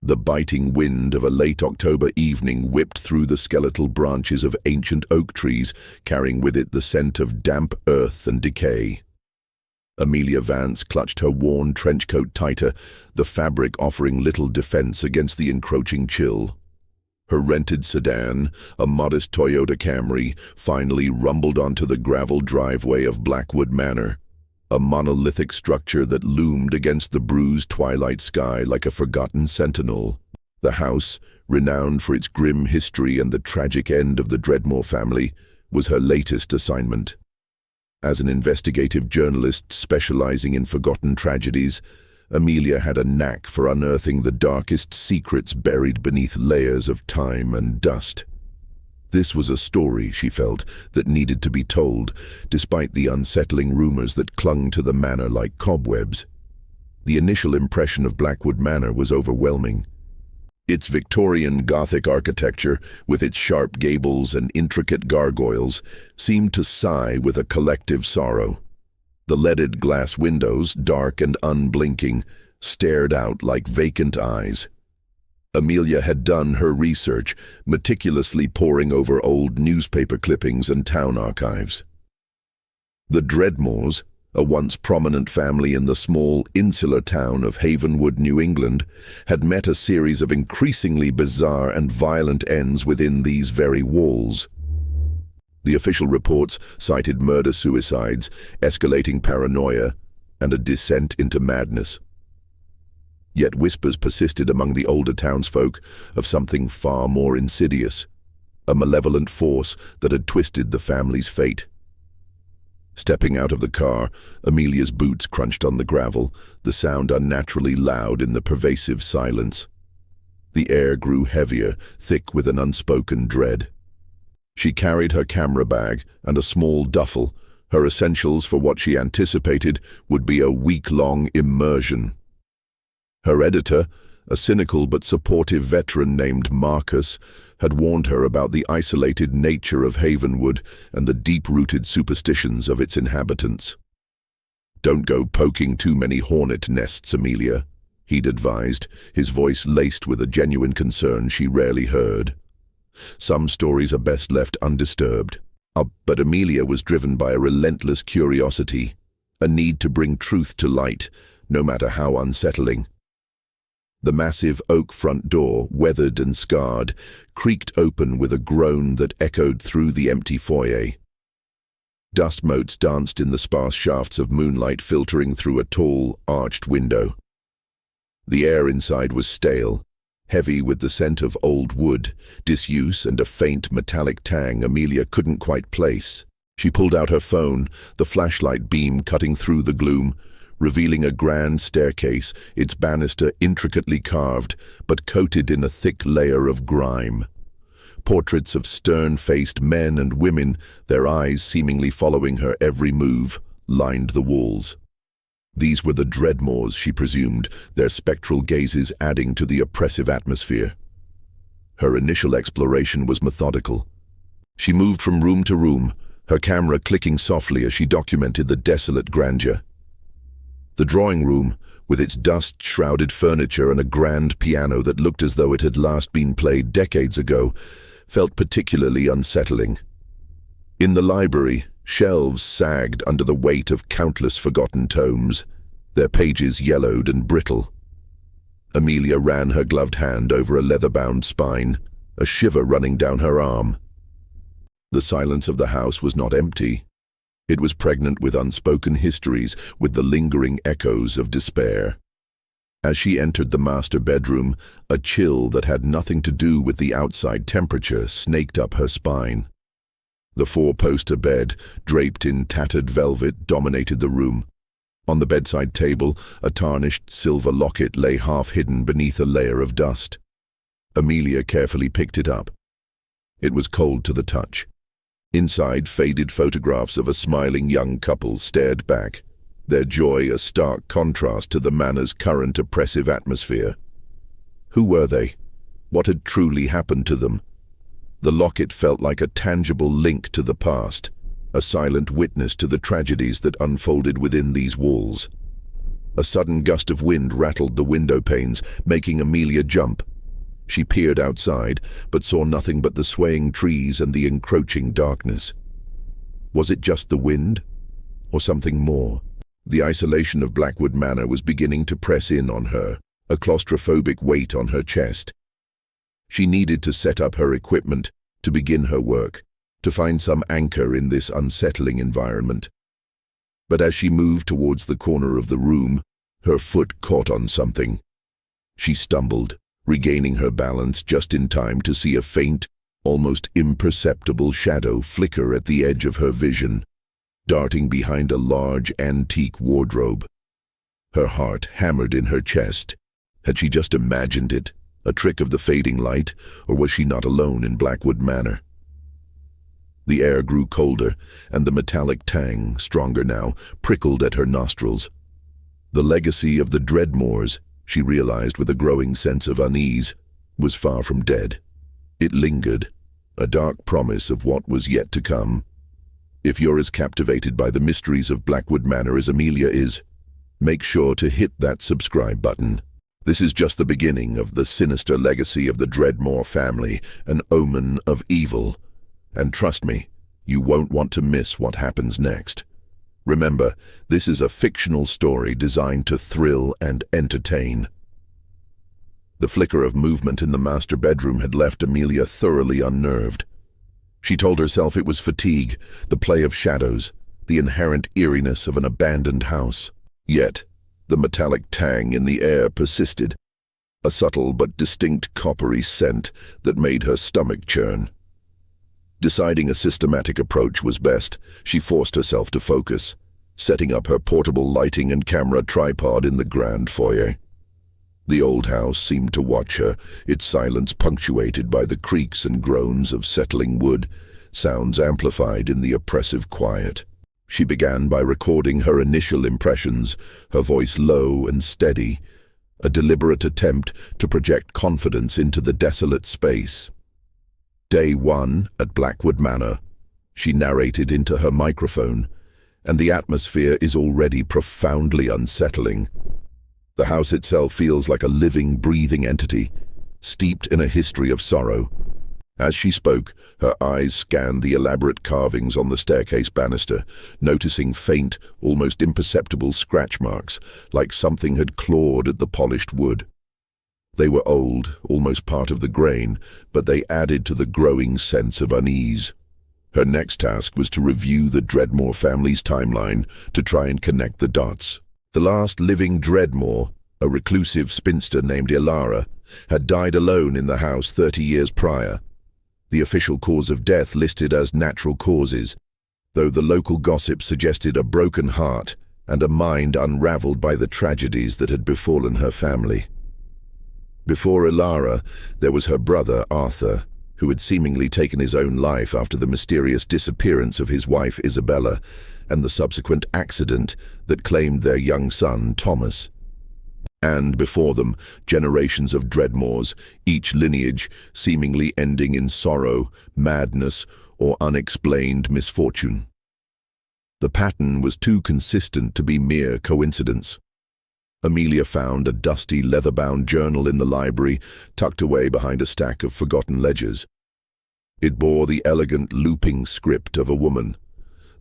The biting wind of a late October evening whipped through the skeletal branches of ancient oak trees, carrying with it the scent of damp earth and decay. Amelia Vance clutched her worn trench coat tighter, the fabric offering little defense against the encroaching chill. Her rented sedan, a modest Toyota Camry, finally rumbled onto the gravel driveway of Blackwood Manor, a monolithic structure that loomed against the bruised twilight sky like a forgotten sentinel. The house, renowned for its grim history and the tragic end of the Dreadmore family, was her latest assignment. As an investigative journalist specializing in forgotten tragedies, Amelia had a knack for unearthing the darkest secrets buried beneath layers of time and dust. This was a story, she felt, that needed to be told, despite the unsettling rumors that clung to the manor like cobwebs. The initial impression of Blackwood Manor was overwhelming. Its Victorian Gothic architecture, with its sharp gables and intricate gargoyles, seemed to sigh with a collective sorrow. The leaded glass windows, dark and unblinking, stared out like vacant eyes. Amelia had done her research, meticulously poring over old newspaper clippings and town archives. The Dreadmores, a once prominent family in the small, insular town of Havenwood, New England, had met a series of increasingly bizarre and violent ends within these very walls. The official reports cited murder-suicides, escalating paranoia, and a descent into madness. Yet whispers persisted among the older townsfolk of something far more insidious, a malevolent force that had twisted the family's fate. Stepping out of the car, Amelia's boots crunched on the gravel, the sound unnaturally loud in the pervasive silence. The air grew heavier, thick with an unspoken dread. She carried her camera bag and a small duffel, her essentials for what she anticipated would be a week-long immersion. Her editor, a cynical but supportive veteran named Marcus, had warned her about the isolated nature of Havenwood and the deep-rooted superstitions of its inhabitants. "Don't go poking too many hornet nests, Amelia," he'd advised, his voice laced with a genuine concern she rarely heard. "Some stories are best left undisturbed." But Amelia was driven by a relentless curiosity, a need to bring truth to light, no matter how unsettling. The massive oak front door, weathered and scarred, creaked open with a groan that echoed through the empty foyer. Dust motes danced in the sparse shafts of moonlight filtering through a tall, arched window. The air inside was stale, heavy with the scent of old wood, disuse and a faint metallic tang Amelia couldn't quite place. She pulled out her phone, the flashlight beam cutting through the gloom, revealing a grand staircase, its banister intricately carved, but coated in a thick layer of grime. Portraits of stern-faced men and women, their eyes seemingly following her every move, lined the walls. These were the Dreadmores, she presumed, their spectral gazes adding to the oppressive atmosphere. Her initial exploration was methodical. She moved from room to room, her camera clicking softly as she documented the desolate grandeur. The drawing room, with its dust-shrouded furniture and a grand piano that looked as though it had last been played decades ago, felt particularly unsettling. In the library, shelves sagged under the weight of countless forgotten tomes, their pages yellowed and brittle. Amelia ran her gloved hand over a leather-bound spine, a shiver running down her arm. The silence of the house was not empty. It was pregnant with unspoken histories, with the lingering echoes of despair. As she entered the master bedroom, a chill that had nothing to do with the outside temperature snaked up her spine. The four-poster bed, draped in tattered velvet, dominated the room. On the bedside table, a tarnished silver locket lay half-hidden beneath a layer of dust. Amelia carefully picked it up. It was cold to the touch. Inside, faded photographs of a smiling young couple stared back, their joy a stark contrast to the manor's current oppressive atmosphere. Who were they? What had truly happened to them? The locket felt like a tangible link to the past, a silent witness to the tragedies that unfolded within these walls. A sudden gust of wind rattled the window panes, making Amelia jump. She peered outside, but saw nothing but the swaying trees and the encroaching darkness. Was it just the wind, or something more? The isolation of Blackwood Manor was beginning to press in on her, a claustrophobic weight on her chest. She needed to set up her equipment, to begin her work, to find some anchor in this unsettling environment. But as she moved towards the corner of the room, her foot caught on something. She stumbled, regaining her balance just in time to see a faint, almost imperceptible shadow flicker at the edge of her vision, darting behind a large antique wardrobe. Her heart hammered in her chest. Had she just imagined it, a trick of the fading light, or was she not alone in Blackwood Manor? The air grew colder, and the metallic tang, stronger now, prickled at her nostrils. The legacy of the Dreadmores, she realized with a growing sense of unease, was far from dead. It lingered, a dark promise of what was yet to come. If you're as captivated by the mysteries of Blackwood Manor as Amelia is, make sure to hit that subscribe button. This is just the beginning of the sinister legacy of the Dreadmore family, an omen of evil. And trust me, you won't want to miss what happens next. Remember, this is a fictional story designed to thrill and entertain. The flicker of movement in the master bedroom had left Amelia thoroughly unnerved. She told herself it was fatigue, the play of shadows, the inherent eeriness of an abandoned house. Yet, the metallic tang in the air persisted, a subtle but distinct coppery scent that made her stomach churn. Deciding a systematic approach was best, she forced herself to focus, setting up her portable lighting and camera tripod in the grand foyer. The old house seemed to watch her, its silence punctuated by the creaks and groans of settling wood, sounds amplified in the oppressive quiet. She began by recording her initial impressions, her voice low and steady, a deliberate attempt to project confidence into the desolate space. Day 1 at Blackwood Manor, she narrated into her microphone, and the atmosphere is already profoundly unsettling. The house itself feels like a living, breathing entity, steeped in a history of sorrow. As she spoke, her eyes scanned the elaborate carvings on the staircase banister, noticing faint, almost imperceptible scratch marks, like something had clawed at the polished wood. They were old, almost part of the grain, but they added to the growing sense of unease. Her next task was to review the Dreadmore family's timeline to try and connect the dots. The last living Dreadmore, a reclusive spinster named Ilara, had died alone in the house 30 years prior. The official cause of death listed as natural causes, though the local gossip suggested a broken heart and a mind unraveled by the tragedies that had befallen her family. Before Ilara, there was her brother Arthur, who had seemingly taken his own life after the mysterious disappearance of his wife Isabella and the subsequent accident that claimed their young son Thomas. And before them, generations of Dreadmores, each lineage seemingly ending in sorrow, madness, or unexplained misfortune. The pattern was too consistent to be mere coincidence. Amelia found a dusty, leather-bound journal in the library, tucked away behind a stack of forgotten ledgers. It bore the elegant, looping script of a woman.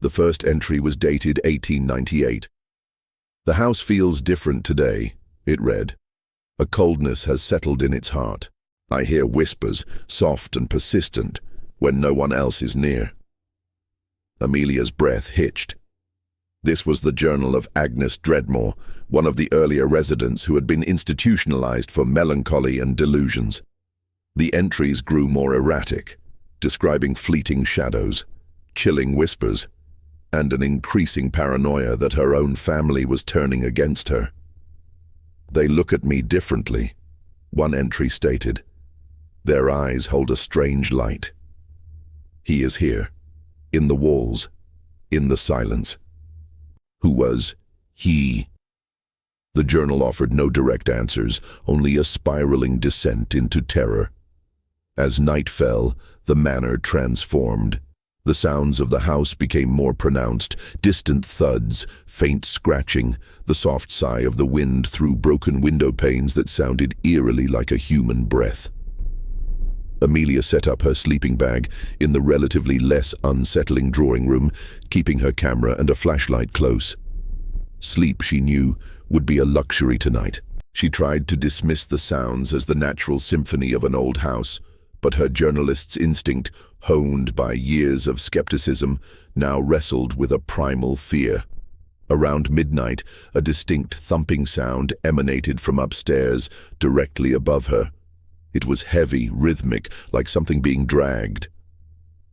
The first entry was dated 1898. "The house feels different today," it read. "A coldness has settled in its heart. I hear whispers, soft and persistent, when no one else is near." Amelia's breath hitched. This was the journal of Agnes Dreadmore, one of the earlier residents who had been institutionalized for melancholy and delusions. The entries grew more erratic, describing fleeting shadows, chilling whispers, and an increasing paranoia that her own family was turning against her. "They look at me differently," one entry stated. "Their eyes hold a strange light. He is here, in the walls, in the silence." Who was he? The journal offered no direct answers, only a spiraling descent into terror. As night fell, the manor transformed. The sounds of the house became more pronounced, distant thuds, faint scratching, the soft sigh of the wind through broken window panes that sounded eerily like a human breath. Amelia set up her sleeping bag in the relatively less unsettling drawing room, keeping her camera and a flashlight close. Sleep, she knew, would be a luxury tonight. She tried to dismiss the sounds as the natural symphony of an old house, but her journalist's instinct, honed by years of skepticism, now wrestled with a primal fear. Around midnight, a distinct thumping sound emanated from upstairs, directly above her. It was heavy, rhythmic, like something being dragged.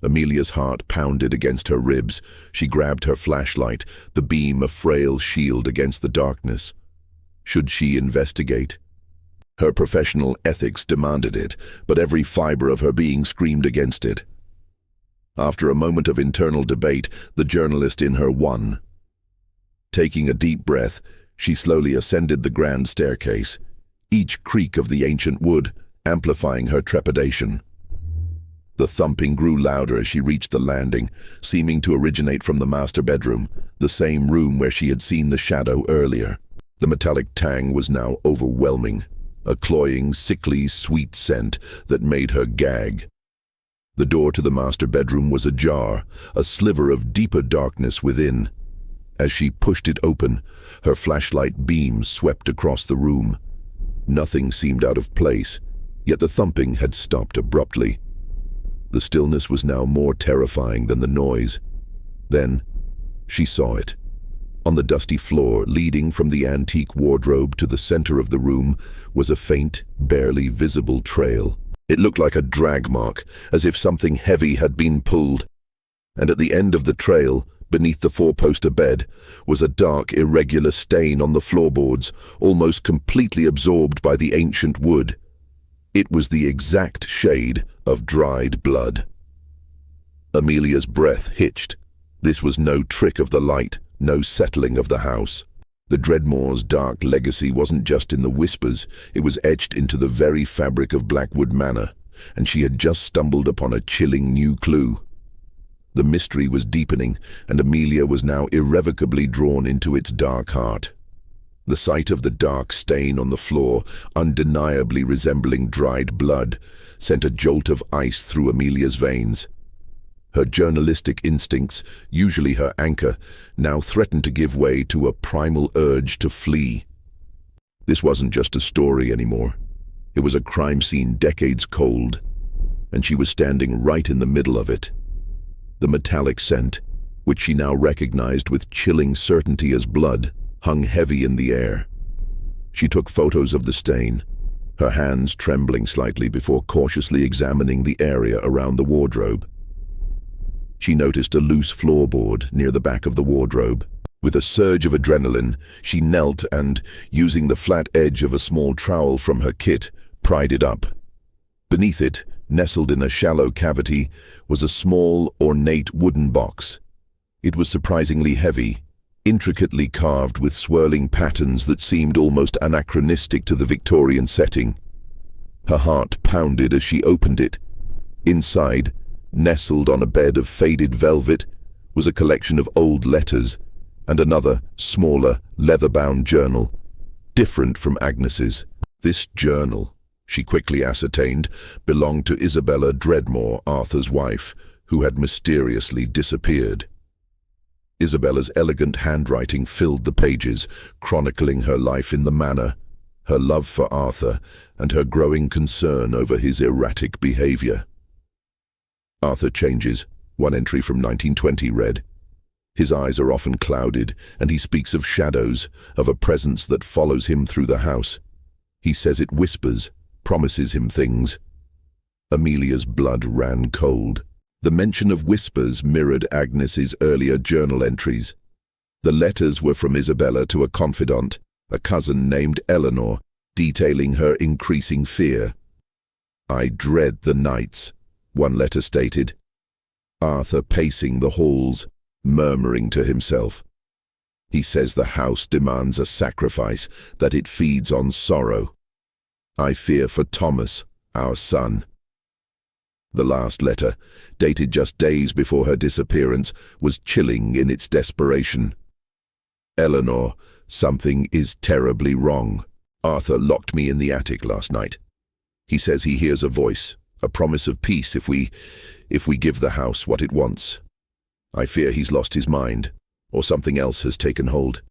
Amelia's heart pounded against her ribs. She grabbed her flashlight, the beam a frail shield against the darkness. Should she investigate? Her professional ethics demanded it, but every fiber of her being screamed against it. After a moment of internal debate, the journalist in her won. Taking a deep breath, she slowly ascended the grand staircase, each creak of the ancient wood amplifying her trepidation. The thumping grew louder as she reached the landing, seeming to originate from the master bedroom, the same room where she had seen the shadow earlier. The metallic tang was now overwhelming, a cloying, sickly, sweet scent that made her gag. The door to the master bedroom was ajar, a sliver of deeper darkness within. As she pushed it open, her flashlight beam swept across the room. Nothing seemed out of place, yet the thumping had stopped abruptly. The stillness was now more terrifying than the noise. Then, she saw it. On the dusty floor, leading from the antique wardrobe to the center of the room, was a faint, barely visible trail. It looked like a drag mark, as if something heavy had been pulled. And at the end of the trail, beneath the four-poster bed, was a dark, irregular stain on the floorboards, almost completely absorbed by the ancient wood. It was the exact shade of dried blood. Amelia's breath hitched. This was no trick of the light, no settling of the house. The Dreadmore's dark legacy wasn't just in the whispers, it was etched into the very fabric of Blackwood Manor, and she had just stumbled upon a chilling new clue. The mystery was deepening, and Amelia was now irrevocably drawn into its dark heart. The sight of the dark stain on the floor, undeniably resembling dried blood, sent a jolt of ice through Amelia's veins. Her journalistic instincts, usually her anchor, now threatened to give way to a primal urge to flee. This wasn't just a story anymore. It was a crime scene decades cold, and she was standing right in the middle of it. The metallic scent, which she now recognized with chilling certainty as blood, hung heavy in the air. She took photos of the stain, her hands trembling slightly before cautiously examining the area around the wardrobe. She noticed a loose floorboard near the back of the wardrobe. With a surge of adrenaline, she knelt and, using the flat edge of a small trowel from her kit, pried it up. Beneath it, nestled in a shallow cavity, was a small, ornate wooden box. It was surprisingly heavy, intricately carved with swirling patterns that seemed almost anachronistic to the Victorian setting. Her heart pounded as she opened it. Inside, nestled on a bed of faded velvet, was a collection of old letters and another, smaller, leather-bound journal, different from Agnes's. This journal, she quickly ascertained, belonged to Isabella Dreadmore, Arthur's wife, who had mysteriously disappeared. Isabella's elegant handwriting filled the pages, chronicling her life in the manor, her love for Arthur, and her growing concern over his erratic behavior. Arthur changes, one entry from 1920 read. His eyes are often clouded, and he speaks of shadows, of a presence that follows him through the house. He says it whispers, promises him things. Amelia's blood ran cold. The mention of whispers mirrored Agnes's earlier journal entries. The letters were from Isabella to a confidant, a cousin named Eleanor, detailing her increasing fear. "I dread the nights," one letter stated. Arthur pacing the halls, murmuring to himself. "He says the house demands a sacrifice, that it feeds on sorrow. I fear for Thomas, our son." The last letter, dated just days before her disappearance, was chilling in its desperation. Eleanor, something is terribly wrong. Arthur locked me in the attic last night. He says he hears a voice, a promise of peace if we give the house what it wants. I fear he's lost his mind, or something else has taken hold.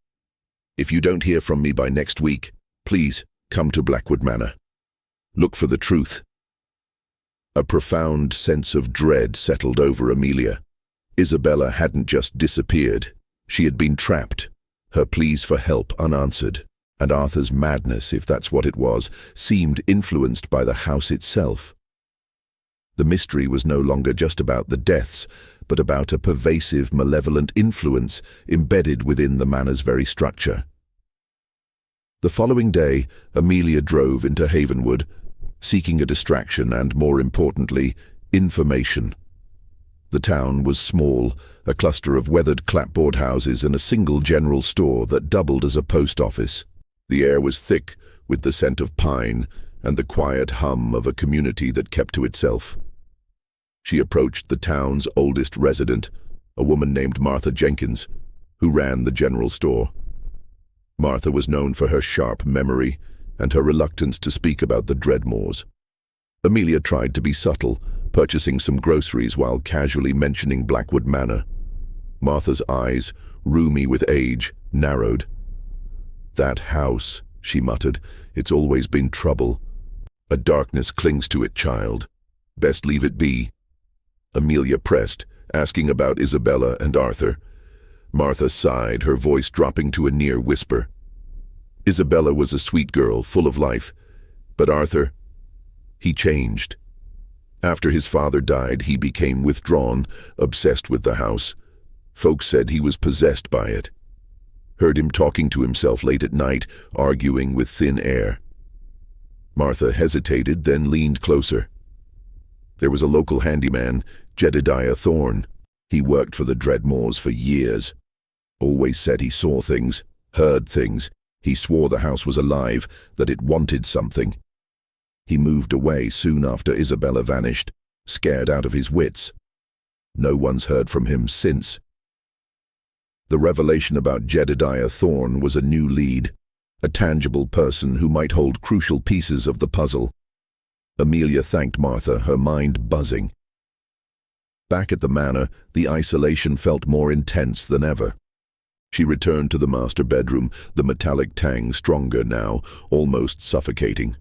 If you don't hear from me by next week, please come to Blackwood Manor. Look for the truth. A profound sense of dread settled over Amelia. Isabella hadn't just disappeared. She had been trapped, her pleas for help unanswered, and Arthur's madness, if that's what it was, seemed influenced by the house itself. The mystery was no longer just about the deaths, but about a pervasive, malevolent influence embedded within the manor's very structure. The following day, Amelia drove into Havenwood, seeking a distraction and, more importantly, information. The town was small, a cluster of weathered clapboard houses and a single general store that doubled as a post office. The air was thick with the scent of pine and the quiet hum of a community that kept to itself. She approached the town's oldest resident, a woman named Martha Jenkins, who ran the general store. Martha was known for her sharp memory and her reluctance to speak about the Dreadmores. Amelia tried to be subtle, purchasing some groceries while casually mentioning Blackwood Manor. Martha's eyes, rheumy with age, narrowed. "That house," she muttered, "it's always been trouble. A darkness clings to it, child. Best leave it be." Amelia pressed, asking about Isabella and Arthur. Martha sighed, her voice dropping to a near whisper. Isabella was a sweet girl, full of life. But Arthur, he changed. After his father died, he became withdrawn, obsessed with the house. Folks said he was possessed by it. Heard him talking to himself late at night, arguing with thin air. Martha hesitated, then leaned closer. There was a local handyman, Jedediah Thorne. He worked for the Dreadmores for years. Always said he saw things, heard things. He swore the house was alive, that it wanted something. He moved away soon after Isabella vanished, scared out of his wits. No one's heard from him since. The revelation about Jedediah Thorne was a new lead, a tangible person who might hold crucial pieces of the puzzle. Amelia thanked Martha, her mind buzzing. Back at the manor, the isolation felt more intense than ever. She returned to the master bedroom, the metallic tang stronger now, almost suffocating.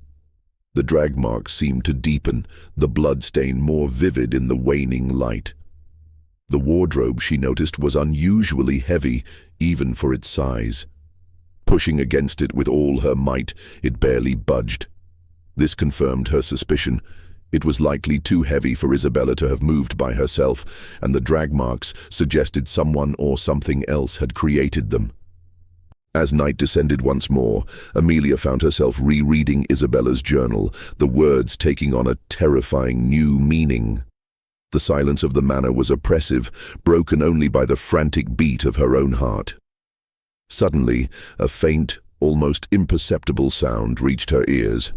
The drag marks seemed to deepen, the blood stain more vivid in the waning light. The wardrobe, she noticed, was unusually heavy, even for its size. Pushing against it with all her might, it barely budged. This confirmed her suspicion. It was likely too heavy for Isabella to have moved by herself, and the drag marks suggested someone or something else had created them. As night descended once more, Amelia found herself rereading Isabella's journal, the words taking on a terrifying new meaning. The silence of the manor was oppressive, broken only by the frantic beat of her own heart. Suddenly, a faint, almost imperceptible sound reached her ears.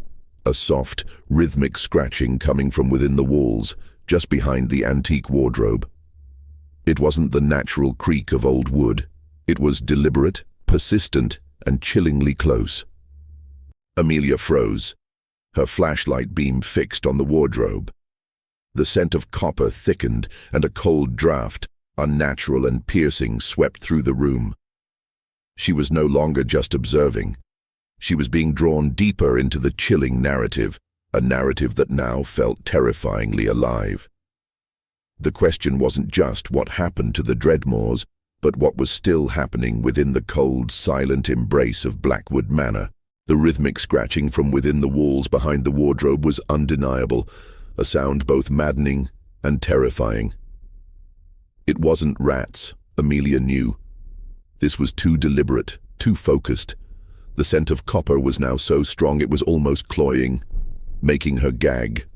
A soft, rhythmic scratching coming from within the walls, just behind the antique wardrobe. It wasn't the natural creak of old wood. It was deliberate, persistent, and chillingly close. Amelia froze, her flashlight beam fixed on the wardrobe. The scent of copper thickened, and a cold draft, unnatural and piercing, swept through the room. She was no longer just observing. She was being drawn deeper into the chilling narrative, a narrative that now felt terrifyingly alive. The question wasn't just what happened to the Dreadmores, but what was still happening within the cold, silent embrace of Blackwood Manor. The rhythmic scratching from within the walls behind the wardrobe was undeniable, a sound both maddening and terrifying. It wasn't rats, Amelia knew. This was too deliberate, too focused. The scent of copper was now so strong it was almost cloying, making her gag.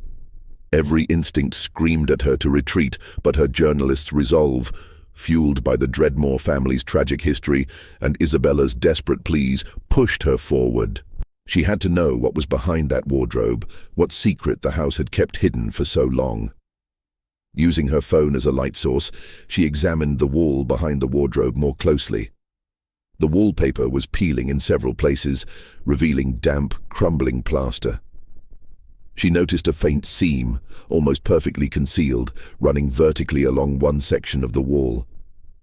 Every instinct screamed at her to retreat, but her journalist's resolve, fueled by the Dreadmore family's tragic history and Isabella's desperate pleas, pushed her forward. She had to know what was behind that wardrobe, what secret the house had kept hidden for so long. Using her phone as a light source, she examined the wall behind the wardrobe more closely. The wallpaper was peeling in several places, revealing damp, crumbling plaster. She noticed a faint seam, almost perfectly concealed, running vertically along one section of the wall.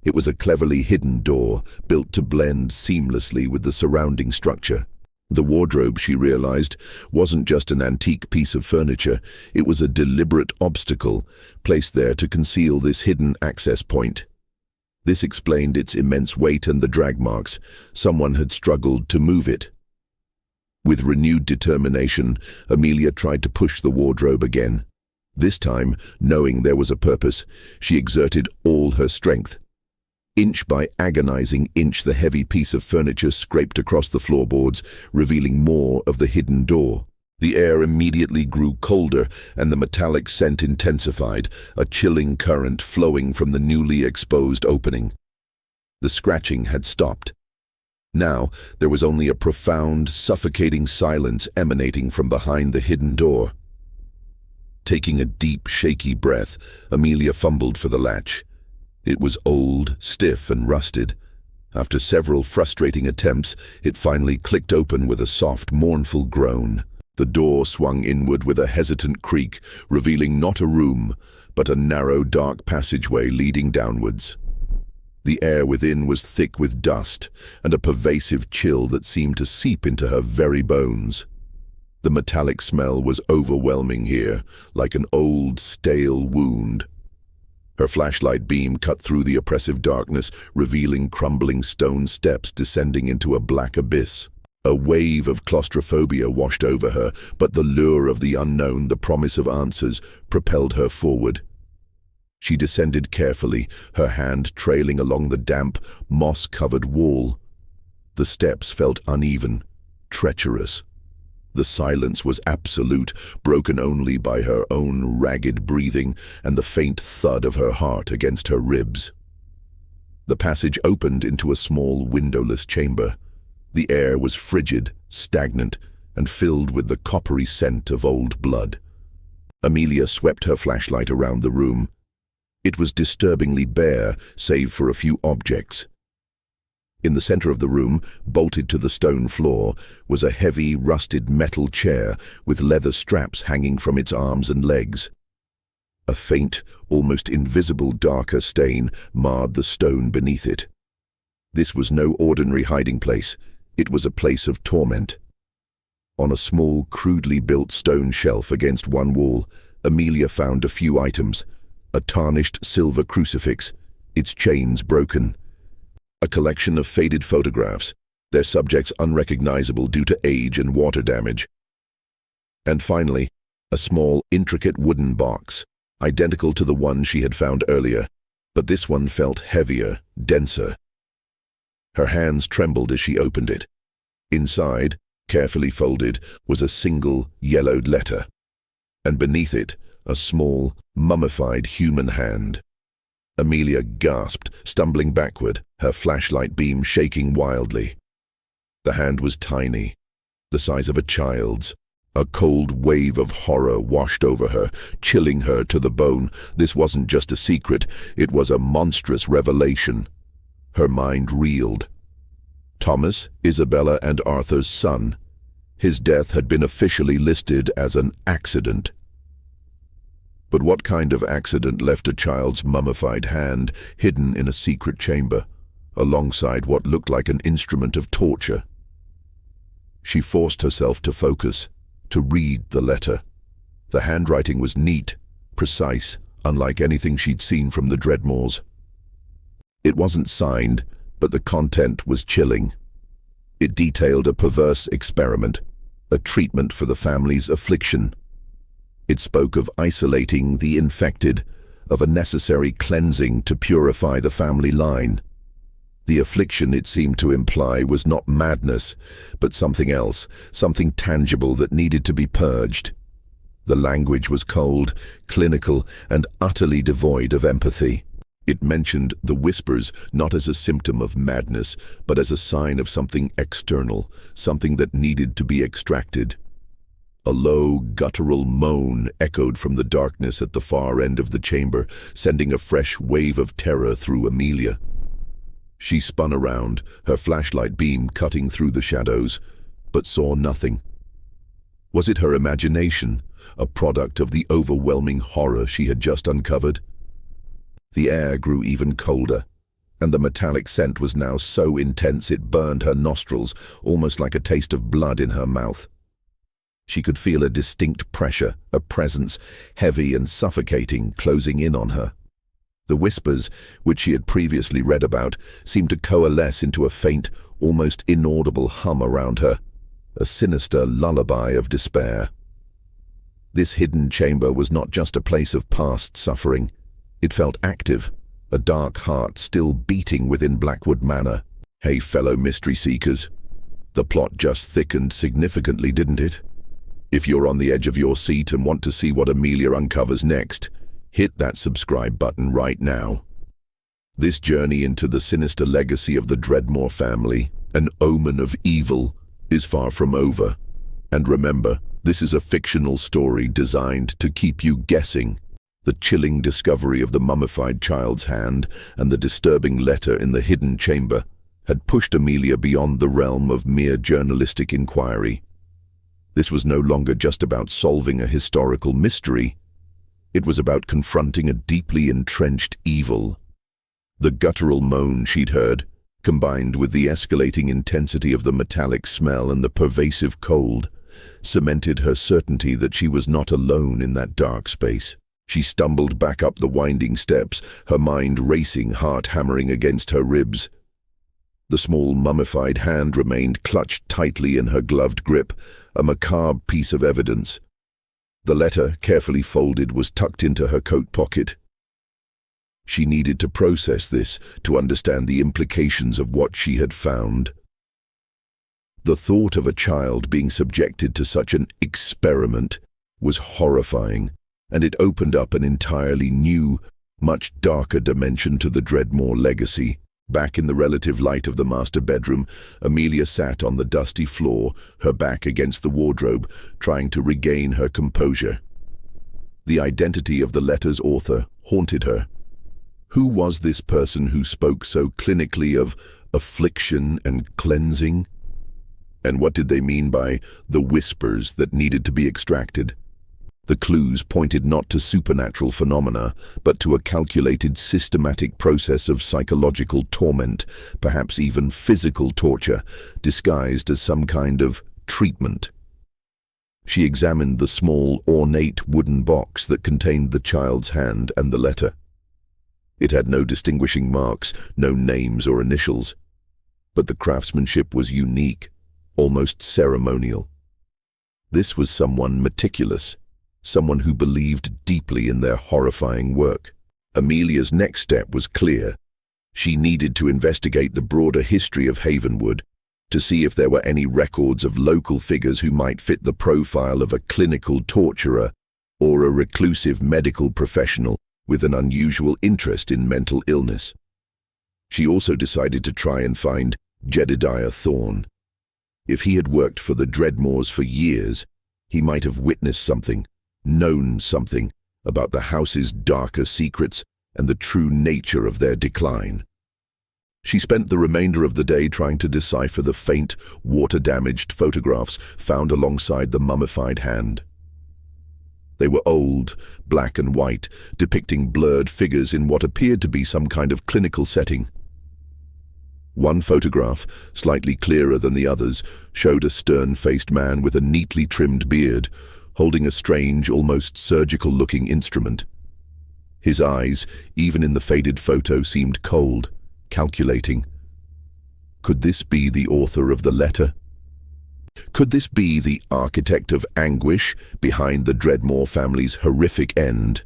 It was a cleverly hidden door, built to blend seamlessly with the surrounding structure. The wardrobe, she realized, wasn't just an antique piece of furniture, it was a deliberate obstacle, placed there to conceal this hidden access point. This explained its immense weight and the drag marks. Someone had struggled to move it. With renewed determination, Amelia tried to push the wardrobe again. This time, knowing there was a purpose, she exerted all her strength. Inch by agonizing inch, the heavy piece of furniture scraped across the floorboards, revealing more of the hidden door. The air immediately grew colder, and the metallic scent intensified, a chilling current flowing from the newly exposed opening. The scratching had stopped. Now, there was only a profound, suffocating silence emanating from behind the hidden door. Taking a deep, shaky breath, Amelia fumbled for the latch. It was old, stiff, and rusted. After several frustrating attempts, it finally clicked open with a soft, mournful groan. The door swung inward with a hesitant creak, revealing not a room, but a narrow, dark passageway leading downwards. The air within was thick with dust, and a pervasive chill that seemed to seep into her very bones. The metallic smell was overwhelming here, like an old, stale wound. Her flashlight beam cut through the oppressive darkness, revealing crumbling stone steps descending into a black abyss. A wave of claustrophobia washed over her, but the lure of the unknown, the promise of answers, propelled her forward. She descended carefully, her hand trailing along the damp, moss-covered wall. The steps felt uneven, treacherous. The silence was absolute, broken only by her own ragged breathing and the faint thud of her heart against her ribs. The passage opened into a small, windowless chamber. The air was frigid, stagnant, and filled with the coppery scent of old blood. Amelia swept her flashlight around the room. It was disturbingly bare, save for a few objects. In the center of the room, bolted to the stone floor, was a heavy, rusted metal chair with leather straps hanging from its arms and legs. A faint, almost invisible darker stain marred the stone beneath it. This was no ordinary hiding place. It was a place of torment. On a small, crudely built stone shelf against one wall, Amelia found a few items. A tarnished silver crucifix, its chains broken. A collection of faded photographs, their subjects unrecognizable due to age and water damage. And finally, a small, intricate wooden box, identical to the one she had found earlier, but this one felt heavier, denser. Her hands trembled as she opened it. Inside, carefully folded, was a single, yellowed letter, and beneath it, a small, mummified human hand. Amelia gasped, stumbling backward, her flashlight beam shaking wildly. The hand was tiny, the size of a child's. A cold wave of horror washed over her, chilling her to the bone. This wasn't just a secret, it was a monstrous revelation. Her mind reeled. Thomas, Isabella, and Arthur's son. His death had been officially listed as an accident. But what kind of accident left a child's mummified hand hidden in a secret chamber, alongside what looked like an instrument of torture? She forced herself to focus, to read the letter. The handwriting was neat, precise, unlike anything she'd seen from the Dreadmores. It wasn't signed, but the content was chilling. It detailed a perverse experiment, a treatment for the family's affliction. It spoke of isolating the infected, of a necessary cleansing to purify the family line. The affliction, it seemed to imply, was not madness, but something else, something tangible that needed to be purged. The language was cold, clinical, and utterly devoid of empathy. It mentioned the whispers not as a symptom of madness, but as a sign of something external, something that needed to be extracted. A low, guttural moan echoed from the darkness at the far end of the chamber, sending a fresh wave of terror through Amelia. She spun around, her flashlight beam cutting through the shadows, but saw nothing. Was it her imagination, a product of the overwhelming horror she had just uncovered? The air grew even colder, and the metallic scent was now so intense it burned her nostrils, almost like a taste of blood in her mouth. She could feel a distinct pressure, a presence, heavy and suffocating, closing in on her. The whispers, which she had previously read about, seemed to coalesce into a faint, almost inaudible hum around her, a sinister lullaby of despair. This hidden chamber was not just a place of past suffering. It felt active, a dark heart still beating within Blackwood Manor. Hey, fellow mystery seekers. The plot just thickened significantly, didn't it? If you're on the edge of your seat and want to see what Amelia uncovers next, hit that subscribe button right now. This journey into the sinister legacy of the Dreadmore family, an omen of evil, is far from over. And remember, this is a fictional story designed to keep you guessing. The chilling discovery of the mummified child's hand and the disturbing letter in the hidden chamber had pushed Amelia beyond the realm of mere journalistic inquiry. This was no longer just about solving a historical mystery. It was about confronting a deeply entrenched evil. The guttural moan she'd heard, combined with the escalating intensity of the metallic smell and the pervasive cold, cemented her certainty that she was not alone in that dark space. She stumbled back up the winding steps, her mind racing, heart hammering against her ribs. The small mummified hand remained clutched tightly in her gloved grip, a macabre piece of evidence. The letter, carefully folded, was tucked into her coat pocket. She needed to process this, to understand the implications of what she had found. The thought of a child being subjected to such an experiment was horrifying, and it opened up an entirely new, much darker dimension to the Dreadmore legacy. Back in the relative light of the master bedroom, Amelia sat on the dusty floor, her back against the wardrobe, trying to regain her composure. The identity of the letter's author haunted her. Who was this person who spoke so clinically of affliction and cleansing? And what did they mean by the whispers that needed to be extracted? The clues pointed not to supernatural phenomena, but to a calculated, systematic process of psychological torment, perhaps even physical torture, disguised as some kind of treatment. She examined the small, ornate wooden box that contained the child's hand and the letter. It had no distinguishing marks, no names or initials, but the craftsmanship was unique, almost ceremonial. This was someone meticulous, someone who believed deeply in their horrifying work. Amelia's next step was clear. She needed to investigate the broader history of Havenwood, to see if there were any records of local figures who might fit the profile of a clinical torturer or a reclusive medical professional with an unusual interest in mental illness. She also decided to try and find Jedediah Thorne. If he had worked for the Dreadmores for years, he might have witnessed something, known something about the house's darker secrets and the true nature of their decline. She spent the remainder of the day trying to decipher the faint, water-damaged photographs found alongside the mummified hand. They were old, black and white, depicting blurred figures in what appeared to be some kind of clinical setting. One photograph, slightly clearer than the others, showed a stern-faced man with a neatly trimmed beard, holding a strange, almost surgical-looking instrument. His eyes, even in the faded photo, seemed cold, calculating. Could this be the author of the letter? Could this be the architect of anguish behind the Dreadmore family's horrific end?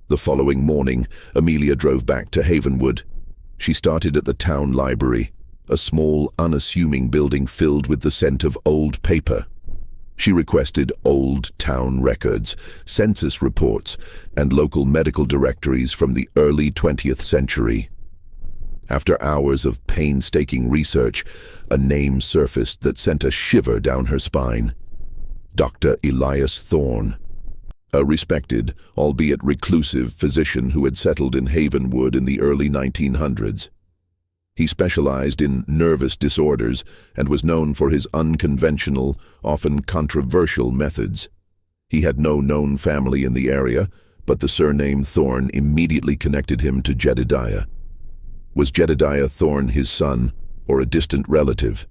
The following morning, Amelia drove back to Havenwood. She started at the town library, a small, unassuming building filled with the scent of old paper. She requested old town records, census reports, and local medical directories from the early 20th century. After hours of painstaking research, a name surfaced that sent a shiver down her spine. Dr. Elias Thorne, a respected, albeit reclusive, physician who had settled in Havenwood in the early 1900s. He specialized in nervous disorders and was known for his unconventional, often controversial methods. He had no known family in the area, but the surname Thorne immediately connected him to Jedediah. Was Jedediah Thorne his son, or a distant relative?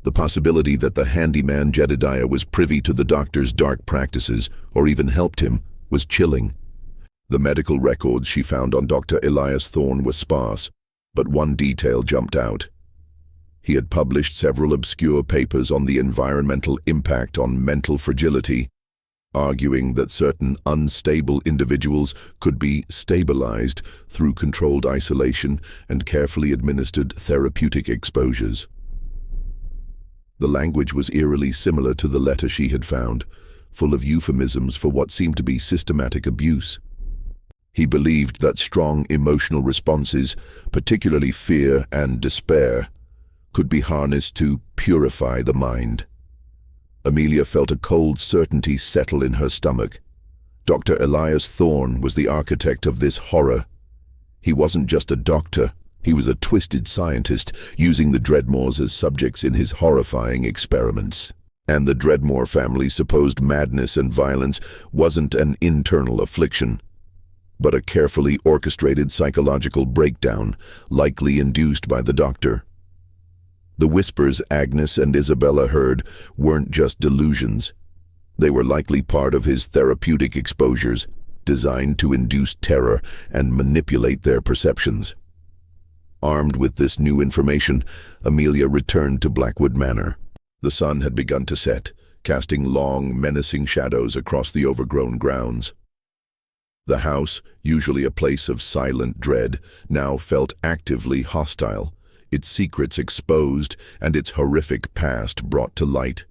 The possibility that the handyman Jedediah was privy to the doctor's dark practices, or even helped him, was chilling. The medical records she found on Dr. Elias Thorne were sparse, but one detail jumped out. He had published several obscure papers on the environmental impact on mental fragility, arguing that certain unstable individuals could be stabilized through controlled isolation and carefully administered therapeutic exposures. The language was eerily similar to the letter she had found, full of euphemisms for what seemed to be systematic abuse. He believed that strong emotional responses, particularly fear and despair, could be harnessed to purify the mind. Amelia felt a cold certainty settle in her stomach. Dr. Elias Thorne was the architect of this horror. He wasn't just a doctor, he was a twisted scientist, using the Dreadmores as subjects in his horrifying experiments. And the Dreadmore family's supposed madness and violence wasn't an internal affliction, but a carefully orchestrated psychological breakdown, likely induced by the doctor. The whispers Agnes and Isabella heard weren't just delusions. They were likely part of his therapeutic exposures, designed to induce terror and manipulate their perceptions. Armed with this new information, Amelia returned to Blackwood Manor. The sun had begun to set, casting long, menacing shadows across the overgrown grounds. The house, usually a place of silent dread, now felt actively hostile, its secrets exposed and its horrific past brought to light.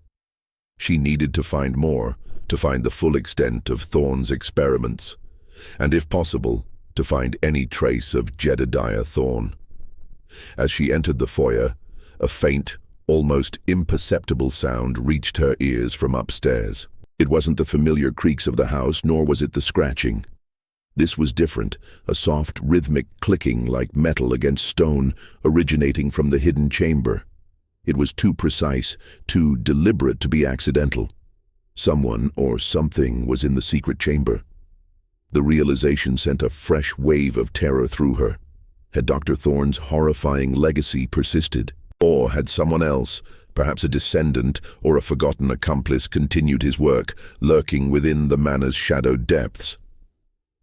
She needed to find more, to find the full extent of Thorne's experiments, and if possible, to find any trace of Jedediah Thorne. As she entered the foyer, a faint, almost imperceptible sound reached her ears from upstairs. It wasn't the familiar creaks of the house, nor was it the scratching. This was different, a soft, rhythmic clicking like metal against stone, originating from the hidden chamber. It was too precise, too deliberate to be accidental. Someone or something was in the secret chamber. The realization sent a fresh wave of terror through her. Had Dr. Thorne's horrifying legacy persisted? Or had someone else, perhaps a descendant or a forgotten accomplice, continued his work, lurking within the manor's shadowed depths?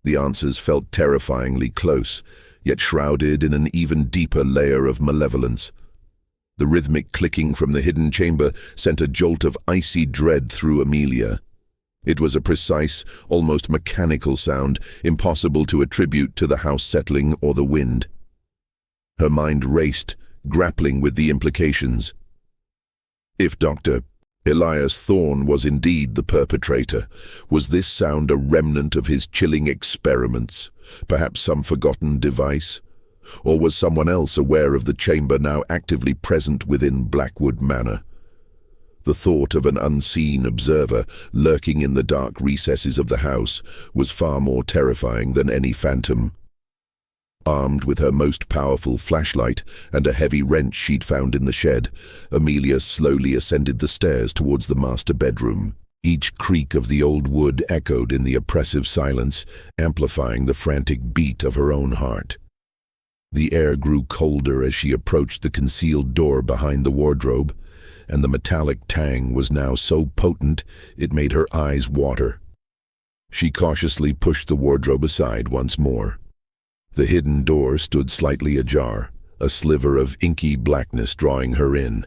The answers felt terrifyingly close, yet shrouded in an even deeper layer of malevolence. The rhythmic clicking from the hidden chamber sent a jolt of icy dread through Amelia. It was a precise, almost mechanical sound, impossible to attribute to the house settling or the wind. Her mind raced, grappling with the implications. If Dr. Elias Thorne was indeed the perpetrator, was this sound a remnant of his chilling experiments, perhaps some forgotten device? Or was someone else aware of the chamber now actively present within Blackwood Manor? The thought of an unseen observer lurking in the dark recesses of the house was far more terrifying than any phantom. Armed with her most powerful flashlight and a heavy wrench she'd found in the shed, Amelia slowly ascended the stairs towards the master bedroom. Each creak of the old wood echoed in the oppressive silence, amplifying the frantic beat of her own heart. The air grew colder as she approached the concealed door behind the wardrobe, and the metallic tang was now so potent it made her eyes water. She cautiously pushed the wardrobe aside once more. The hidden door stood slightly ajar, a sliver of inky blackness drawing her in.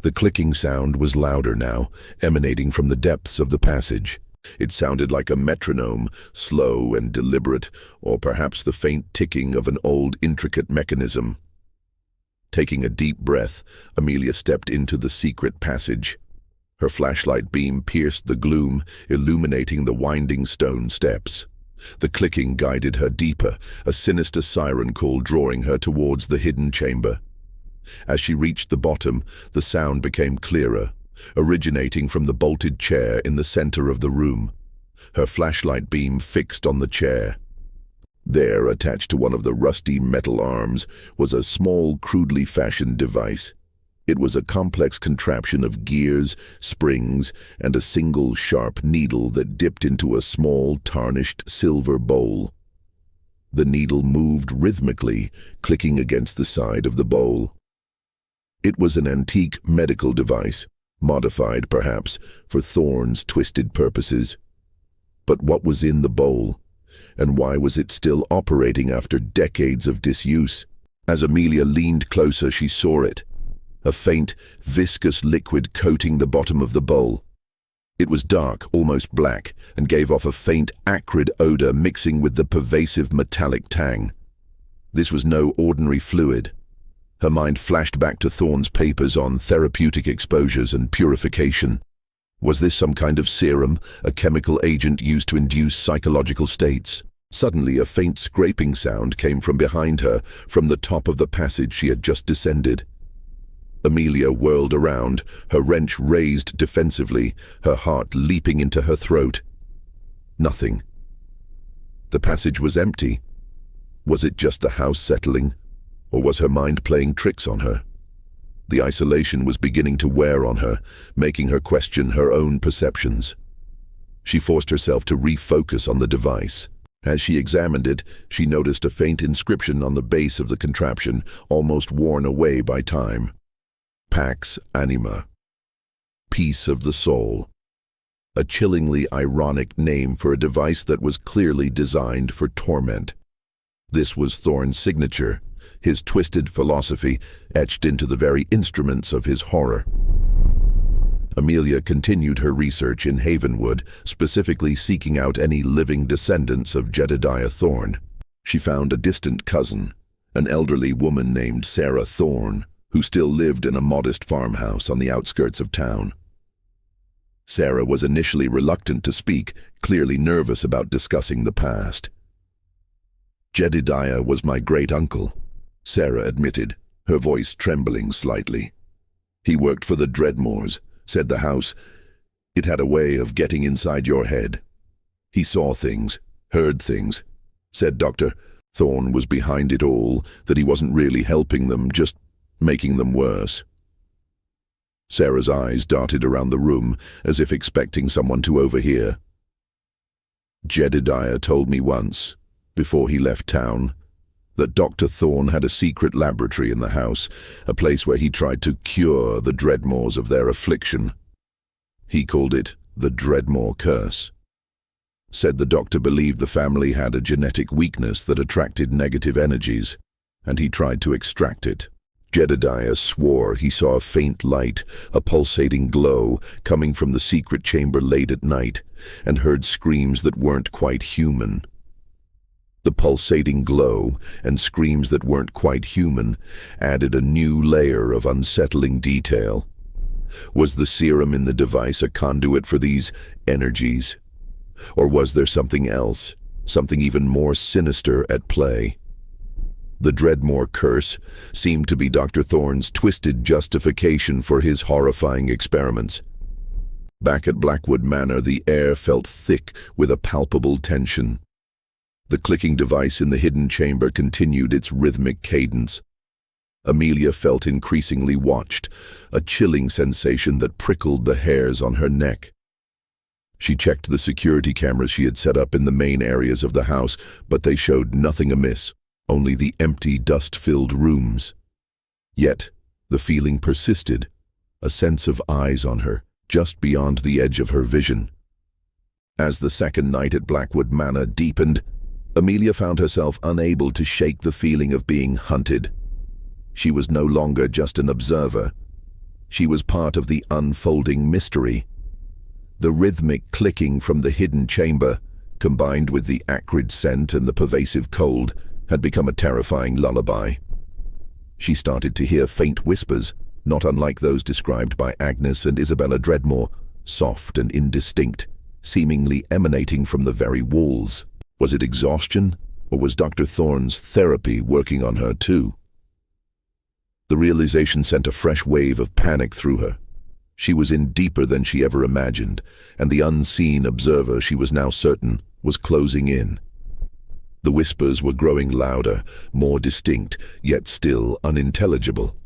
The clicking sound was louder now, emanating from the depths of the passage. It sounded like a metronome, slow and deliberate, or perhaps the faint ticking of an old, intricate mechanism. Taking a deep breath, Amelia stepped into the secret passage. Her flashlight beam pierced the gloom, illuminating the winding stone steps. The clicking guided her deeper, a sinister siren call drawing her towards the hidden chamber. As she reached the bottom, the sound became clearer, originating from the bolted chair in the center of the room, her flashlight beam fixed on the chair. There, attached to one of the rusty metal arms, was a small, crudely fashioned device. It was a complex contraption of gears, springs, and a single sharp needle that dipped into a small, tarnished silver bowl. The needle moved rhythmically, clicking against the side of the bowl. It was an antique medical device, modified, perhaps, for Thorne's twisted purposes. But what was in the bowl? And why was it still operating after decades of disuse? As Amelia leaned closer, she saw it. A faint, viscous liquid coating the bottom of the bowl. It was dark, almost black, and gave off a faint, acrid odor mixing with the pervasive metallic tang. This was no ordinary fluid. Her mind flashed back to Thorne's papers on therapeutic exposures and purification. Was this some kind of serum, a chemical agent used to induce psychological states? Suddenly, a faint scraping sound came from behind her, from the top of the passage she had just descended. Amelia whirled around, her wrench raised defensively, her heart leaping into her throat. Nothing. The passage was empty. Was it just the house settling, or was her mind playing tricks on her? The isolation was beginning to wear on her, making her question her own perceptions. She forced herself to refocus on the device. As she examined it, she noticed a faint inscription on the base of the contraption, almost worn away by time. Pax Anima. Peace of the soul. A chillingly ironic name for a device that was clearly designed for torment. This was Thorne's signature, his twisted philosophy etched into the very instruments of his horror. Amelia continued her research in Havenwood, specifically seeking out any living descendants of Jedediah Thorne. She found a distant cousin, an elderly woman named Sarah Thorne, who still lived in a modest farmhouse on the outskirts of town. Sarah was initially reluctant to speak, clearly nervous about discussing the past. "Jedediah was my great-uncle," Sarah admitted, her voice trembling slightly. "He worked for the Dreadmores," said the house. "It had a way of getting inside your head. He saw things, heard things," said Dr. Thorne was behind it all, that he wasn't really helping them, just making them worse. Sarah's eyes darted around the room, as if expecting someone to overhear. "Jedediah told me once, before he left town, that Dr. Thorne had a secret laboratory in the house, a place where he tried to cure the Dreadmores of their affliction. He called it the Dreadmore Curse. Said the doctor believed the family had a genetic weakness that attracted negative energies, and he tried to extract it. Jedediah swore he saw a faint light, a pulsating glow, coming from the secret chamber late at night, and heard screams that weren't quite human. The pulsating glow and screams that weren't quite human added a new layer of unsettling detail. Was the serum in the device a conduit for these energies? Or was there something else, something even more sinister at play? The Dreadmore Curse seemed to be Dr. Thorne's twisted justification for his horrifying experiments. Back at Blackwood Manor, the air felt thick with a palpable tension. The clicking device in the hidden chamber continued its rhythmic cadence. Amelia felt increasingly watched, a chilling sensation that prickled the hairs on her neck. She checked the security cameras she had set up in the main areas of the house, but they showed nothing amiss, only the empty, dust-filled rooms. Yet, the feeling persisted, a sense of eyes on her, just beyond the edge of her vision. As the second night at Blackwood Manor deepened, Amelia found herself unable to shake the feeling of being hunted. She was no longer just an observer. She was part of the unfolding mystery. The rhythmic clicking from the hidden chamber, combined with the acrid scent and the pervasive cold, had become a terrifying lullaby. She started to hear faint whispers, not unlike those described by Agnes and Isabella Dreadmore, soft and indistinct, seemingly emanating from the very walls. Was it exhaustion, or was Dr. Thorne's therapy working on her too? The realization sent a fresh wave of panic through her. She was in deeper than she ever imagined, and the unseen observer, she was now certain, was closing in. The whispers were growing louder, more distinct, yet still unintelligible.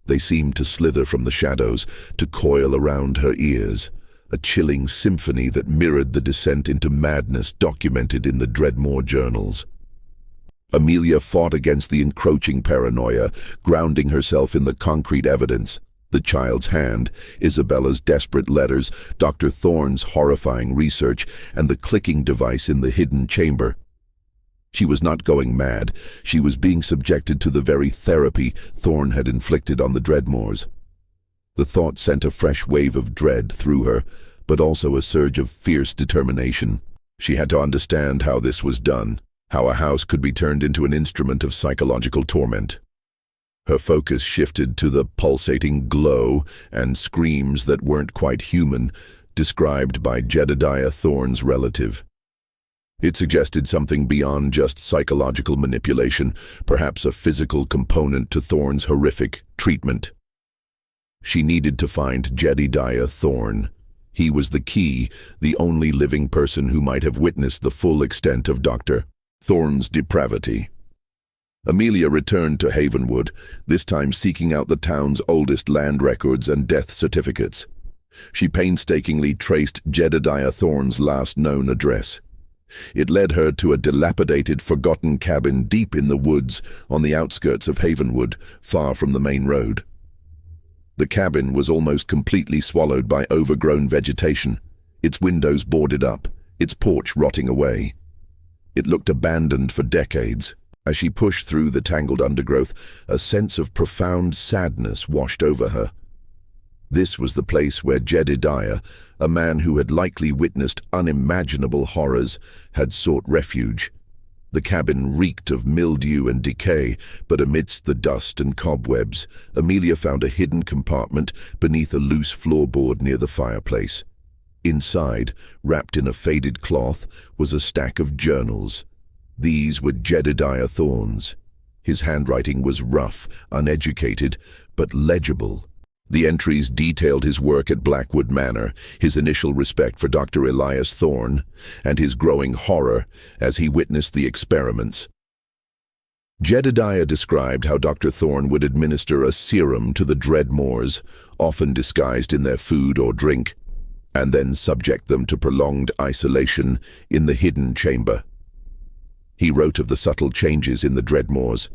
They seemed to slither from the shadows, to coil around her ears, a chilling symphony that mirrored the descent into madness documented in the Dreadmore journals. Amelia fought against the encroaching paranoia, grounding herself in the concrete evidence: the child's hand, Isabella's desperate letters, Dr. Thorne's horrifying research, and the clicking device in the hidden chamber. She was not going mad. She was being subjected to the very therapy Thorne had inflicted on the Dreadmores. The thought sent a fresh wave of dread through her, but also a surge of fierce determination. She had to understand how this was done, how a house could be turned into an instrument of psychological torment. Her focus shifted to the pulsating glow and screams that weren't quite human, described by Jedediah Thorne's relative. It suggested something beyond just psychological manipulation, perhaps a physical component to Thorne's horrific treatment. She needed to find Jedediah Thorne. He was the key, the only living person who might have witnessed the full extent of Dr. Thorne's depravity. Amelia returned to Havenwood, this time seeking out the town's oldest land records and death certificates. She painstakingly traced Jedediah Thorne's last known address. It led her to a dilapidated, forgotten cabin deep in the woods on the outskirts of Havenwood, far from the main road. The cabin was almost completely swallowed by overgrown vegetation, its windows boarded up, its porch rotting away. It looked abandoned for decades. As she pushed through the tangled undergrowth, a sense of profound sadness washed over her. This was the place where Jedediah, a man who had likely witnessed unimaginable horrors, had sought refuge. The cabin reeked of mildew and decay, but amidst the dust and cobwebs, Amelia found a hidden compartment beneath a loose floorboard near the fireplace. Inside, wrapped in a faded cloth, was a stack of journals. These were Jedediah Thorne's. His handwriting was rough, uneducated, but legible. The entries detailed his work at Blackwood Manor, his initial respect for Dr. Elias Thorne, and his growing horror as he witnessed the experiments. Jedediah described how Dr. Thorne would administer a serum to the Dreadmores, often disguised in their food or drink, and then subject them to prolonged isolation in the hidden chamber. He wrote of the subtle changes in the Dreadmores,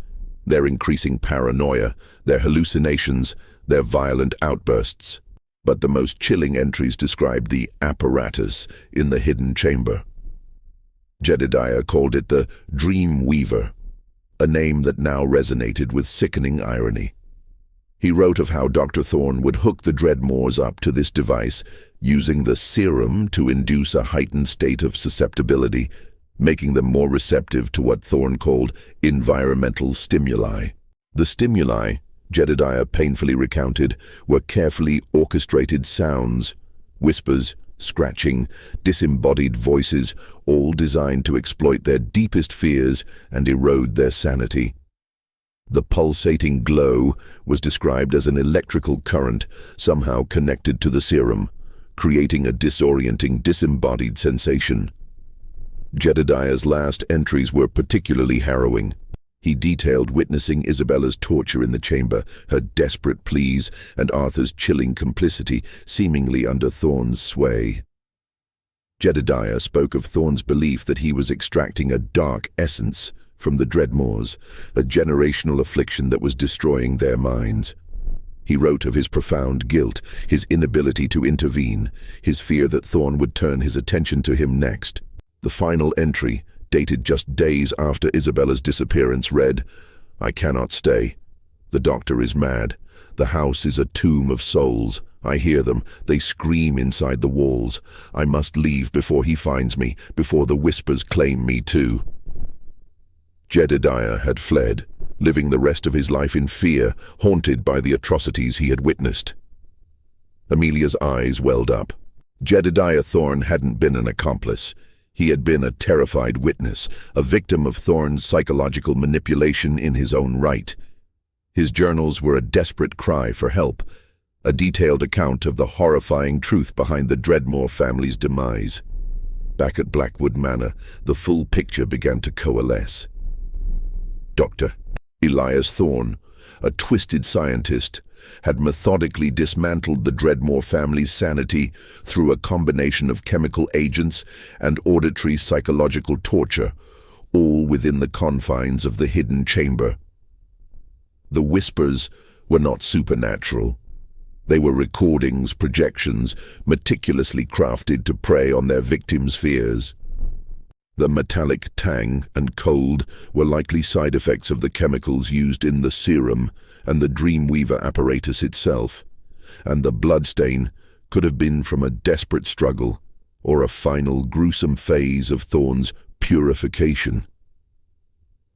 their increasing paranoia, their hallucinations, their violent outbursts. But the most chilling entries described the apparatus in the hidden chamber. Jedediah called it the Dream Weaver, a name that now resonated with sickening irony. He wrote of how Dr. Thorne would hook the Dreadmores up to this device, using the serum to induce a heightened state of susceptibility, making them more receptive to what Thorne called environmental stimuli. The stimuli, Jedediah painfully recounted, were carefully orchestrated sounds, whispers, scratching, disembodied voices, all designed to exploit their deepest fears and erode their sanity. The pulsating glow was described as an electrical current somehow connected to the serum, creating a disorienting, disembodied sensation. Jedediah's last entries were particularly harrowing. He detailed witnessing Isabella's torture in the chamber, her desperate pleas, and Arthur's chilling complicity seemingly under Thorne's sway. Jedediah spoke of Thorne's belief that he was extracting a dark essence from the Dreadmores, a generational affliction that was destroying their minds. He wrote of his profound guilt, his inability to intervene, his fear that Thorne would turn his attention to him next. The final entry, dated just days after Isabella's disappearance, read, "I cannot stay. The doctor is mad. The house is a tomb of souls. I hear them. They scream inside the walls. I must leave before he finds me, before the whispers claim me too." Jedediah had fled, living the rest of his life in fear, haunted by the atrocities he had witnessed. Amelia's eyes welled up. Jedediah Thorne hadn't been an accomplice. He had been a terrified witness, a victim of Thorne's psychological manipulation in his own right. His journals were a desperate cry for help, a detailed account of the horrifying truth behind the Dreadmore family's demise. Back at Blackwood Manor, the full picture began to coalesce. Dr. Elias Thorne, a twisted scientist, had methodically dismantled the Dreadmore family's sanity through a combination of chemical agents and auditory psychological torture, all within the confines of the hidden chamber. The whispers were not supernatural. They were recordings, projections, meticulously crafted to prey on their victims' fears. The metallic tang and cold were likely side effects of the chemicals used in the serum and the Dreamweaver apparatus itself, and the bloodstain could have been from a desperate struggle or a final gruesome phase of Thorne's purification.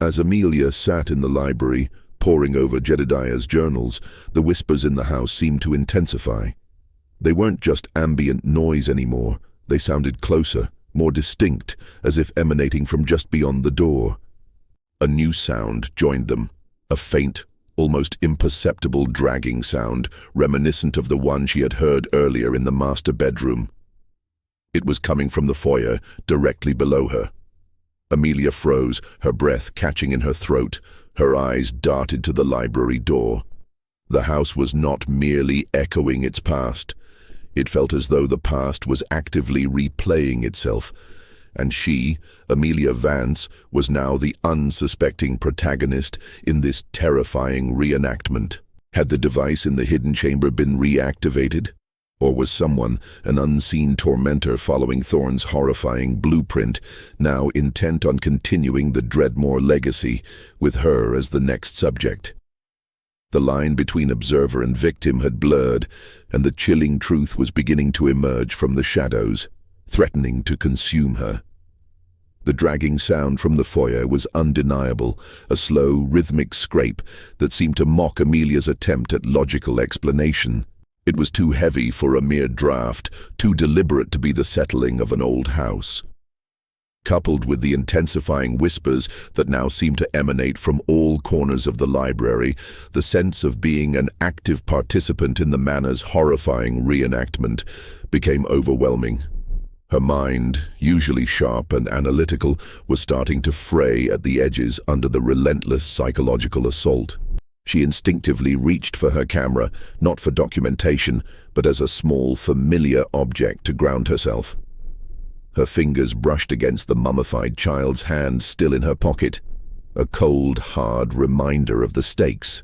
As Amelia sat in the library, poring over Jedediah's journals, the whispers in the house seemed to intensify. They weren't just ambient noise anymore, they sounded closer, more distinct, as if emanating from just beyond the door. A new sound joined them, a faint, almost imperceptible dragging sound, reminiscent of the one she had heard earlier in the master bedroom. It was coming from the foyer, directly below her. Amelia froze, her breath catching in her throat. Her eyes darted to the library door. The house was not merely echoing its past. It felt as though the past was actively replaying itself, and she, Amelia Vance, was now the unsuspecting protagonist in this terrifying reenactment. Had the device in the hidden chamber been reactivated? Or was someone, an unseen tormentor following Thorne's horrifying blueprint, now intent on continuing the Dreadmore legacy, with her as the next subject? The line between observer and victim had blurred, and the chilling truth was beginning to emerge from the shadows, threatening to consume her. The dragging sound from the foyer was undeniable, a slow, rhythmic scrape that seemed to mock Amelia's attempt at logical explanation. It was too heavy for a mere draft, too deliberate to be the settling of an old house. Coupled with the intensifying whispers that now seemed to emanate from all corners of the library, the sense of being an active participant in the manor's horrifying reenactment became overwhelming. Her mind, usually sharp and analytical, was starting to fray at the edges under the relentless psychological assault. She instinctively reached for her camera, not for documentation, but as a small, familiar object to ground herself. Her fingers brushed against the mummified child's hand still in her pocket, a cold, hard reminder of the stakes.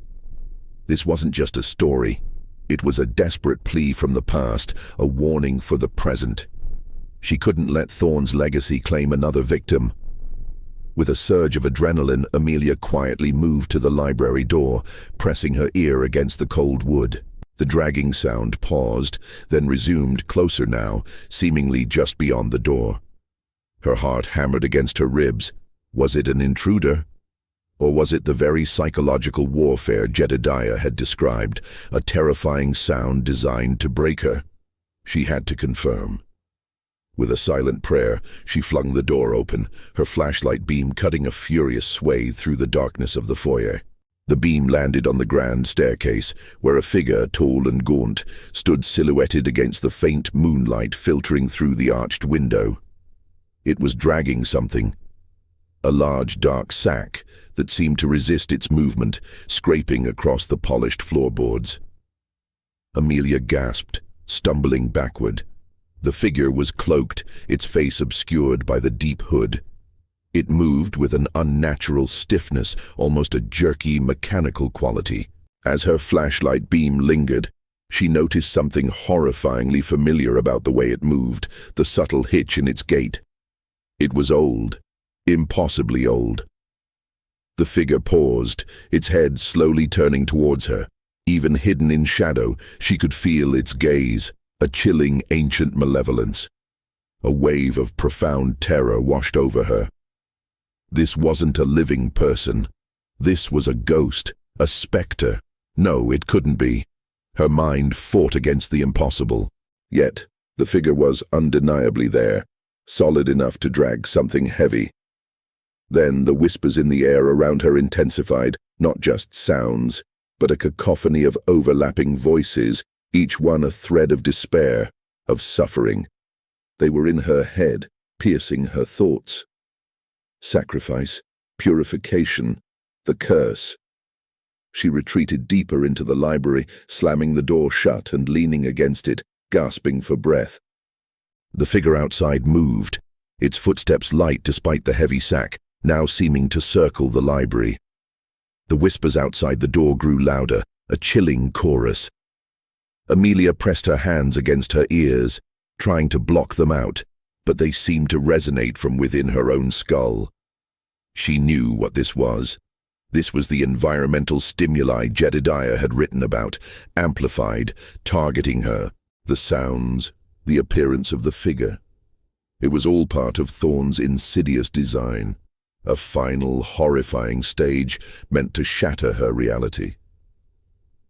This wasn't just a story. It was a desperate plea from the past, a warning for the present. She couldn't let Thorne's legacy claim another victim. With a surge of adrenaline, Amelia quietly moved to the library door, pressing her ear against the cold wood. The dragging sound paused, then resumed, closer now, seemingly just beyond the door. Her heart hammered against her ribs. Was it an intruder? Or was it the very psychological warfare Jedediah had described, a terrifying sound designed to break her? She had to confirm. With a silent prayer, she flung the door open, her flashlight beam cutting a furious swathe through the darkness of the foyer. The beam landed on the grand staircase, where a figure, tall and gaunt, stood silhouetted against the faint moonlight filtering through the arched window. It was dragging something. A large dark sack that seemed to resist its movement, scraping across the polished floorboards. Amelia gasped, stumbling backward. The figure was cloaked, its face obscured by the deep hood. It moved with an unnatural stiffness, almost a jerky, mechanical quality. As her flashlight beam lingered, she noticed something horrifyingly familiar about the way it moved, the subtle hitch in its gait. It was old, impossibly old. The figure paused, its head slowly turning towards her. Even hidden in shadow, she could feel its gaze, a chilling, ancient malevolence. A wave of profound terror washed over her. This wasn't a living person. This was a ghost, a specter. No, it couldn't be. Her mind fought against the impossible. Yet, the figure was undeniably there, solid enough to drag something heavy. Then the whispers in the air around her intensified, not just sounds, but a cacophony of overlapping voices, each one a thread of despair, of suffering. They were in her head, piercing her thoughts. Sacrifice, purification, the curse. She retreated deeper into the library, slamming the door shut and leaning against it, gasping for breath. The figure outside moved, its footsteps light despite the heavy sack, now seeming to circle the library. The whispers outside the door grew louder, a chilling chorus. Amelia pressed her hands against her ears, trying to block them out, but they seemed to resonate from within her own skull. She knew what this was. This was the environmental stimuli Jedediah had written about, amplified, targeting her, the sounds, the appearance of the figure. It was all part of Thorne's insidious design, a final, horrifying stage meant to shatter her reality.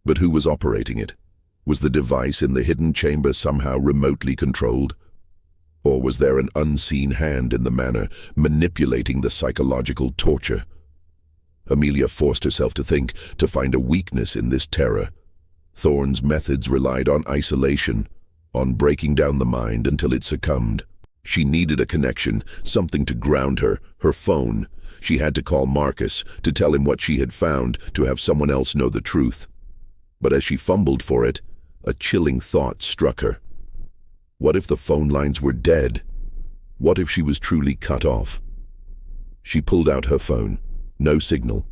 But who was operating it? Was the device in the hidden chamber somehow remotely controlled? Or was there an unseen hand in the manor manipulating the psychological torture? Amelia forced herself to think, to find a weakness in this terror. Thorne's methods relied on isolation, on breaking down the mind until it succumbed. She needed a connection, something to ground her phone. She had to call Marcus, to tell him what she had found, to have someone else know the truth. But as she fumbled for it, a chilling thought struck her. What if the phone lines were dead? What if she was truly cut off? She pulled out her phone. No signal.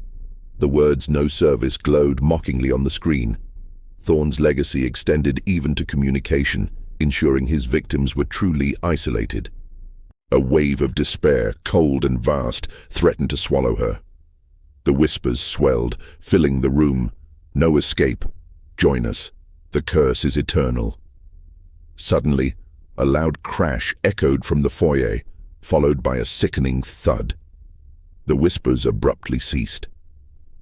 The words "no service" glowed mockingly on the screen. Thorne's legacy extended even to communication, ensuring his victims were truly isolated. A wave of despair, cold and vast, threatened to swallow her. The whispers swelled, filling the room. No escape. Join us. The curse is eternal. Suddenly, a loud crash echoed from the foyer, followed by a sickening thud. The whispers abruptly ceased.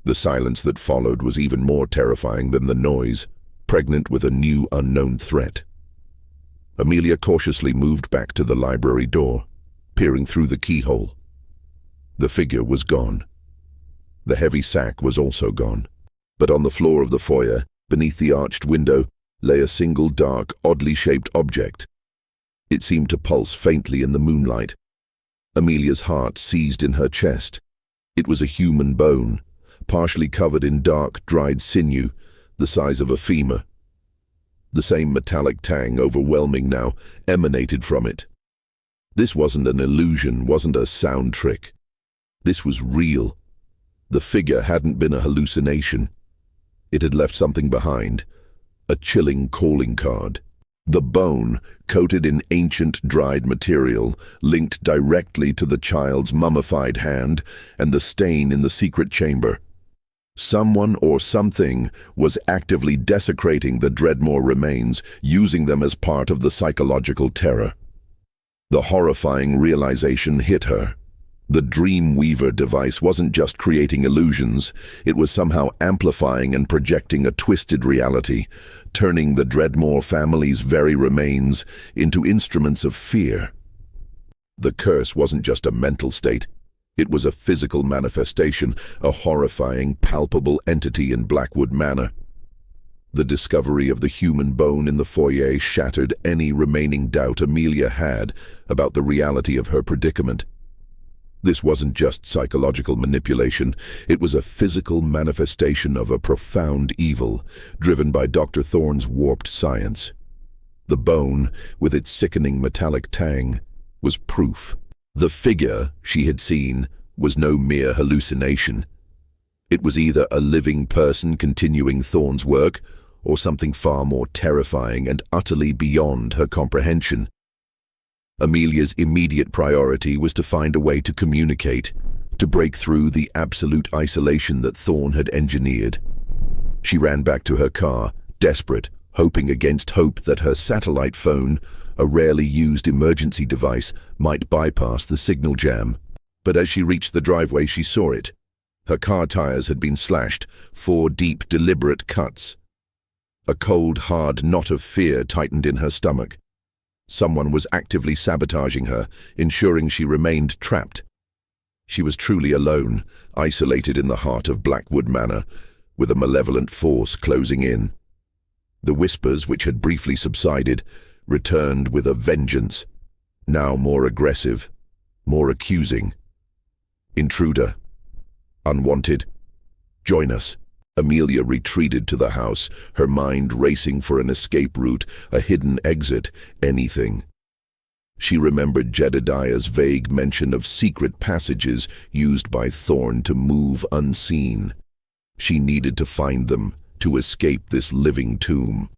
The silence that followed was even more terrifying than the noise, pregnant with a new unknown threat. Amelia cautiously moved back to the library door, peering through the keyhole. The figure was gone. The heavy sack was also gone, but on the floor of the foyer, beneath the arched window, lay a single dark, oddly shaped object. It seemed to pulse faintly in the moonlight. Amelia's heart seized in her chest. It was a human bone, partially covered in dark, dried sinew, the size of a femur. The same metallic tang, overwhelming now, emanated from it. This wasn't an illusion, wasn't a sound trick. This was real. The figure hadn't been a hallucination. It had left something behind, a chilling calling card. The bone, coated in ancient dried material, linked directly to the child's mummified hand and the stain in the secret chamber. Someone or something was actively desecrating the Dreadmore remains, using them as part of the psychological terror. The horrifying realization hit her. The Dreamweaver device wasn't just creating illusions, it was somehow amplifying and projecting a twisted reality, turning the Dreadmore family's very remains into instruments of fear. The curse wasn't just a mental state. It was a physical manifestation, a horrifying, palpable entity in Blackwood Manor. The discovery of the human bone in the foyer shattered any remaining doubt Amelia had about the reality of her predicament. This wasn't just psychological manipulation, it was a physical manifestation of a profound evil, driven by Dr. Thorne's warped science. The bone, with its sickening metallic tang, was proof. The figure she had seen was no mere hallucination. It was either a living person continuing Thorne's work, or something far more terrifying and utterly beyond her comprehension. Amelia's immediate priority was to find a way to communicate, to break through the absolute isolation that Thorne had engineered. She ran back to her car, desperate, hoping against hope that her satellite phone, a rarely used emergency device, might bypass the signal jam. But as she reached the driveway, she saw it. Her car tires had been slashed, 4 deep, deliberate cuts. A cold, hard knot of fear tightened in her stomach. Someone was actively sabotaging her, ensuring she remained trapped. She was truly alone, isolated in the heart of Blackwood Manor, with a malevolent force closing in. The whispers, which had briefly subsided, returned with a vengeance, now more aggressive, more accusing. Intruder. Unwanted. Join us. Amelia retreated to the house, her mind racing for an escape route, a hidden exit, anything. She remembered Jedediah's vague mention of secret passages used by Thorn to move unseen. She needed to find them, to escape this living tomb.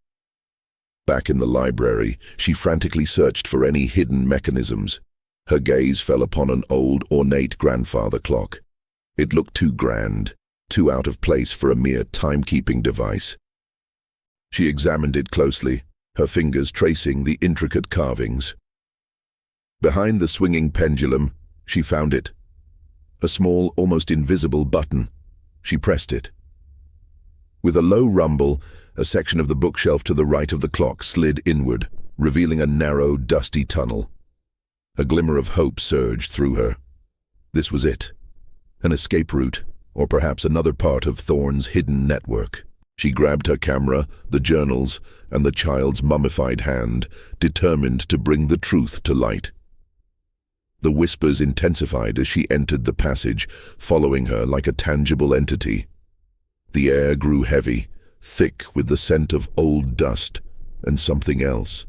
Back in the library, she frantically searched for any hidden mechanisms. Her gaze fell upon an old, ornate grandfather clock. It looked too grand, too out of place for a mere timekeeping device. She examined it closely, her fingers tracing the intricate carvings. Behind the swinging pendulum, she found it. A small, almost invisible button. She pressed it. With a low rumble, a section of the bookshelf to the right of the clock slid inward, revealing a narrow, dusty tunnel. A glimmer of hope surged through her. This was it. An escape route, or perhaps another part of Thorn's hidden network. She grabbed her camera, the journals, and the child's mummified hand, determined to bring the truth to light. The whispers intensified as she entered the passage, following her like a tangible entity. The air grew heavy, thick with the scent of old dust, and something else,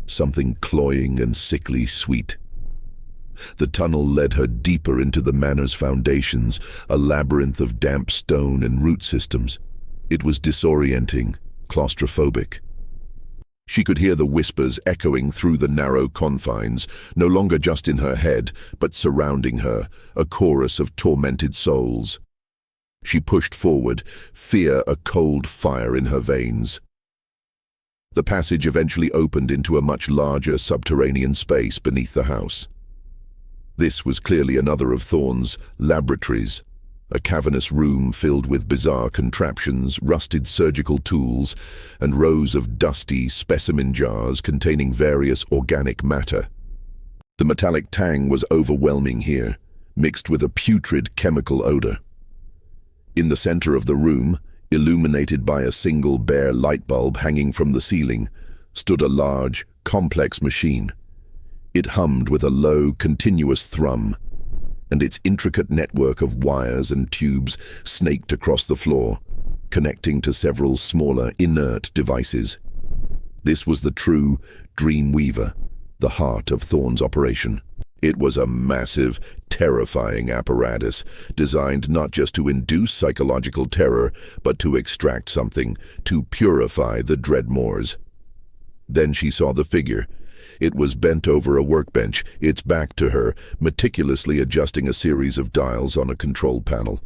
something cloying and sickly sweet. The tunnel led her deeper into the manor's foundations, a labyrinth of damp stone and root systems. It was disorienting, claustrophobic. She could hear the whispers echoing through the narrow confines, no longer just in her head, but surrounding her, a chorus of tormented souls. She pushed forward, fear a cold fire in her veins. The passage eventually opened into a much larger subterranean space beneath the house. This was clearly another of Thorn's laboratories, a cavernous room filled with bizarre contraptions, rusted surgical tools, and rows of dusty specimen jars containing various organic matter. The metallic tang was overwhelming here, mixed with a putrid chemical odor. In the center of the room, illuminated by a single bare light bulb hanging from the ceiling, stood a large, complex machine. It hummed with a low, continuous thrum, and its intricate network of wires and tubes snaked across the floor, connecting to several smaller, inert devices. This was the true Dreamweaver, the heart of Thorn's operation. It was a massive, terrifying apparatus, designed not just to induce psychological terror, but to extract something, to purify the Dreadmores. Then she saw the figure. It was bent over a workbench, its back to her, meticulously adjusting a series of dials on a control panel.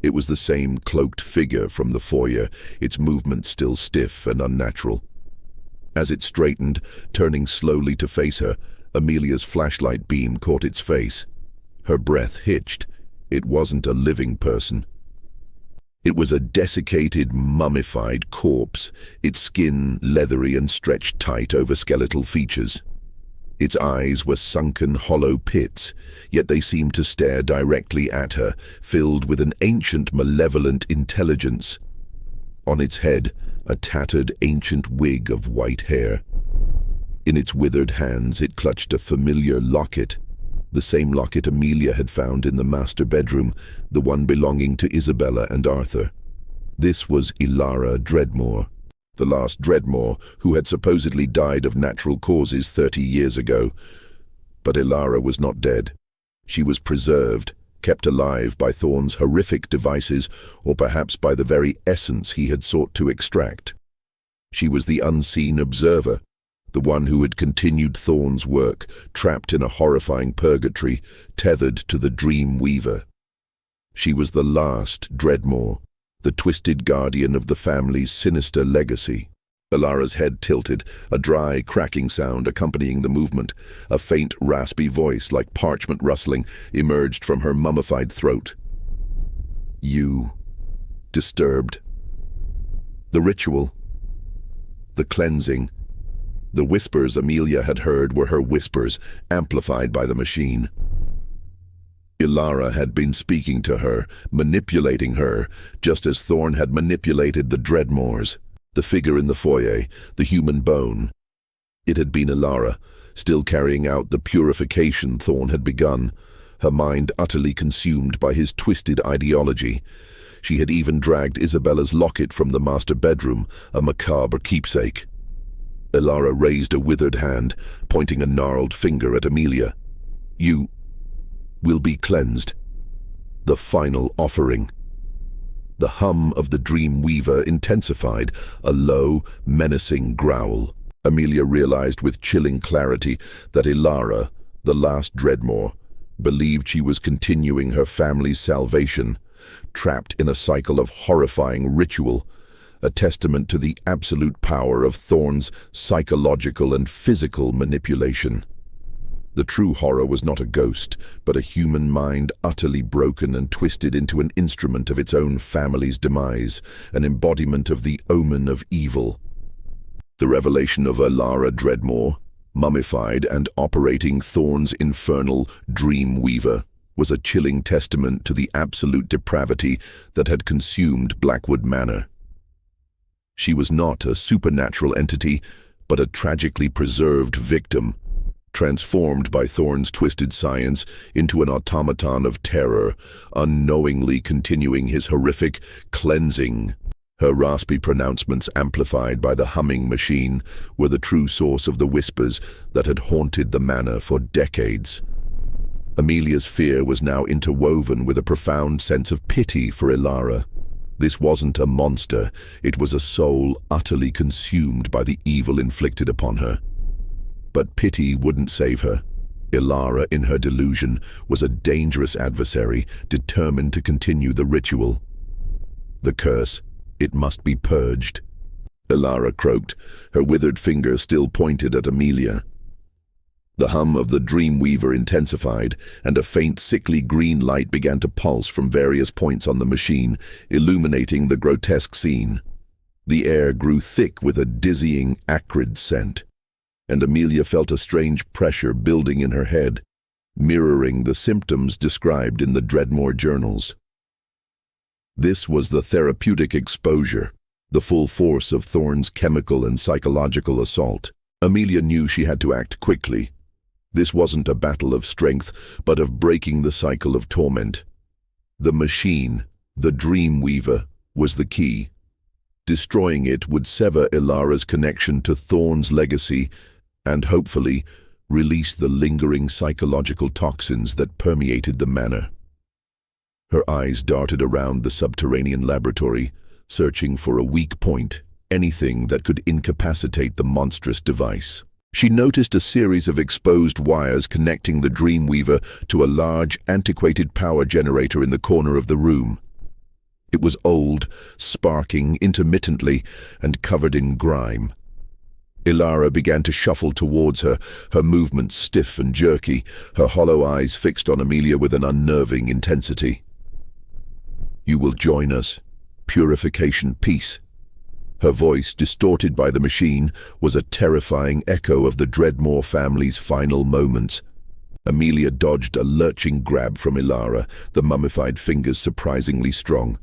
It was the same cloaked figure from the foyer, its movement still stiff and unnatural. As it straightened, turning slowly to face her, Amelia's flashlight beam caught its face. Her breath hitched. It wasn't a living person. It was a desiccated, mummified corpse, its skin leathery and stretched tight over skeletal features. Its eyes were sunken, hollow pits, yet they seemed to stare directly at her, filled with an ancient, malevolent intelligence. On its head, a tattered, ancient wig of white hair. In its withered hands, it clutched a familiar locket, the same locket Amelia had found in the master bedroom, the one belonging to Isabella and Arthur. This was Isabella Dreadmore, the last Dreadmore who had supposedly died of natural causes 30 years ago. But Isabella was not dead. She was preserved, kept alive by Thorn's horrific devices, or perhaps by the very essence he had sought to extract. She was the unseen observer, the one who had continued Thorn's work, trapped in a horrifying purgatory, tethered to the Dreamweaver. She was the last Dreadmore, the twisted guardian of the family's sinister legacy. Ilara's head tilted, a dry, cracking sound accompanying the movement. A faint, raspy voice, like parchment rustling, emerged from her mummified throat. You. Disturbed. The ritual. The cleansing. The whispers Amelia had heard were her whispers, amplified by the machine. Ilara had been speaking to her, manipulating her, just as Thorn had manipulated the Dreadmores. The figure in the foyer, the human bone. It had been Ilara, still carrying out the purification Thorn had begun, her mind utterly consumed by his twisted ideology. She had even dragged Isabella's locket from the master bedroom, a macabre keepsake. Ilara raised a withered hand, pointing a gnarled finger at Amelia. "You will be cleansed. The final offering." The hum of the dream weaver intensified, a low, menacing growl. Amelia realized with chilling clarity that Ilara, the last Dreadmore, believed she was continuing her family's salvation, trapped in a cycle of horrifying ritual, a testament to the absolute power of Thorn's psychological and physical manipulation. The true horror was not a ghost, but a human mind utterly broken and twisted into an instrument of its own family's demise, an embodiment of the omen of evil. The revelation of Amelia Dreadmore, mummified and operating Thorn's infernal dream weaver, was a chilling testament to the absolute depravity that had consumed Blackwood Manor. She was not a supernatural entity, but a tragically preserved victim, transformed by Thorn's twisted science into an automaton of terror, unknowingly continuing his horrific cleansing. Her raspy pronouncements, amplified by the humming machine, were the true source of the whispers that had haunted the manor for decades. Amelia's fear was now interwoven with a profound sense of pity for Ilara. This wasn't a monster, it was a soul utterly consumed by the evil inflicted upon her. But pity wouldn't save her. Ilara, in her delusion, was a dangerous adversary, determined to continue the ritual. The curse, it must be purged. Ilara croaked, her withered finger still pointed at Amelia. The hum of the Dreamweaver intensified, and a faint, sickly green light began to pulse from various points on the machine, illuminating the grotesque scene. The air grew thick with a dizzying, acrid scent, and Amelia felt a strange pressure building in her head, mirroring the symptoms described in the Dreadmore journals. This was the therapeutic exposure, the full force of Thorn's chemical and psychological assault. Amelia knew she had to act quickly. This wasn't a battle of strength, but of breaking the cycle of torment. The machine, the Dreamweaver, was the key. Destroying it would sever Ilara's connection to Thorn's legacy and, hopefully, release the lingering psychological toxins that permeated the manor. Her eyes darted around the subterranean laboratory, searching for a weak point, anything that could incapacitate the monstrous device. She noticed a series of exposed wires connecting the Dreamweaver to a large, antiquated power generator in the corner of the room. It was old, sparking intermittently, and covered in grime. Ilara began to shuffle towards her, her movements stiff and jerky, her hollow eyes fixed on Amelia with an unnerving intensity. "You will join us. Purification, peace." Her voice, distorted by the machine, was a terrifying echo of the Dreadmore family's final moments. Amelia dodged a lurching grab from Ilara, the mummified fingers surprisingly strong.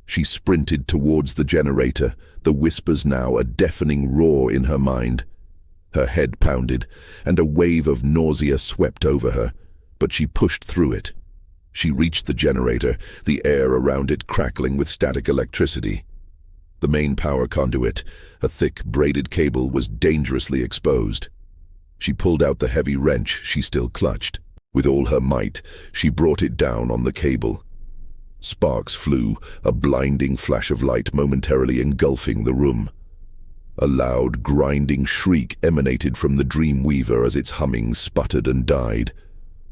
She sprinted towards the generator, the whispers now a deafening roar in her mind. Her head pounded, and a wave of nausea swept over her, but she pushed through it. She reached the generator, the air around it crackling with static electricity. The main power conduit, a thick, braided cable, was dangerously exposed. She pulled out the heavy wrench she still clutched. With all her might, she brought it down on the cable. Sparks flew, a blinding flash of light momentarily engulfing the room. A loud, grinding shriek emanated from the Dreamweaver as its humming sputtered and died.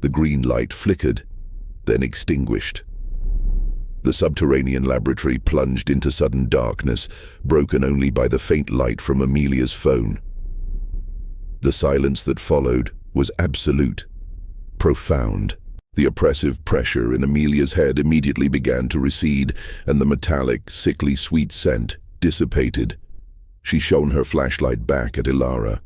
The green light flickered, then extinguished. The subterranean laboratory plunged into sudden darkness, broken only by the faint light from Amelia's phone. The silence that followed was absolute, profound. The oppressive pressure in Amelia's head immediately began to recede, and the metallic, sickly sweet scent dissipated. She shone her flashlight back at Ilara.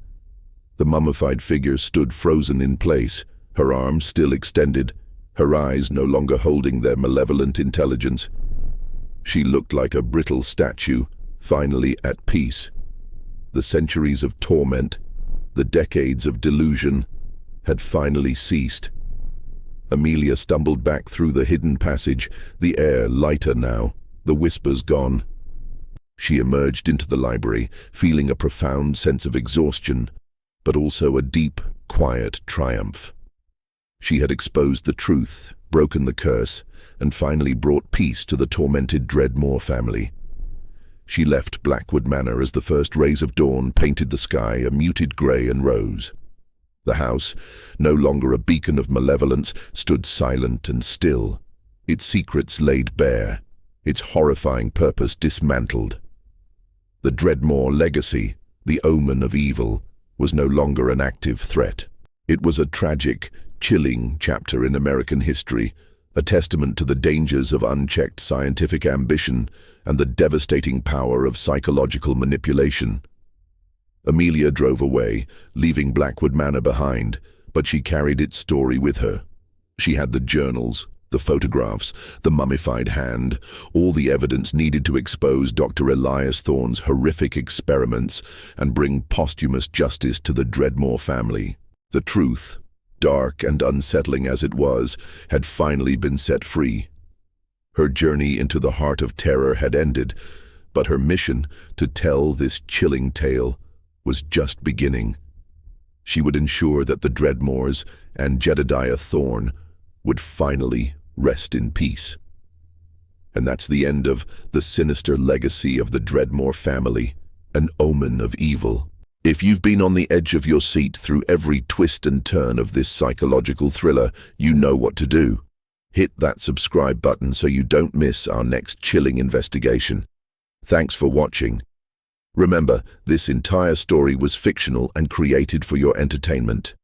The mummified figure stood frozen in place, her arms still extended, her eyes no longer holding their malevolent intelligence. She looked like a brittle statue, finally at peace. The centuries of torment, the decades of delusion, had finally ceased. Amelia stumbled back through the hidden passage, the air lighter now, the whispers gone. She emerged into the library, feeling a profound sense of exhaustion, but also a deep, quiet triumph. She had exposed the truth, broken the curse, and finally brought peace to the tormented Dreadmore family. She left Blackwood Manor as the first rays of dawn painted the sky a muted grey and rose. The house, no longer a beacon of malevolence, stood silent and still, its secrets laid bare, its horrifying purpose dismantled. The Dreadmore legacy, the omen of evil, was no longer an active threat. It was a tragic, chilling chapter in American history, a testament to the dangers of unchecked scientific ambition and the devastating power of psychological manipulation. Amelia drove away, leaving Blackwood Manor behind, but she carried its story with her. She had the journals, the photographs, the mummified hand, all the evidence needed to expose Dr. Elias Thorne's horrific experiments and bring posthumous justice to the Dreadmore family. The truth, dark and unsettling as it was, had finally been set free. Her journey into the heart of terror had ended, but her mission to tell this chilling tale was just beginning. She would ensure that the Dreadmores and Jedediah Thorne would finally rest in peace. And that's the end of the sinister legacy of the Dreadmore family, an omen of evil. If you've been on the edge of your seat through every twist and turn of this psychological thriller, you know what to do. Hit that subscribe button so you don't miss our next chilling investigation. Thanks for watching. Remember, this entire story was fictional and created for your entertainment.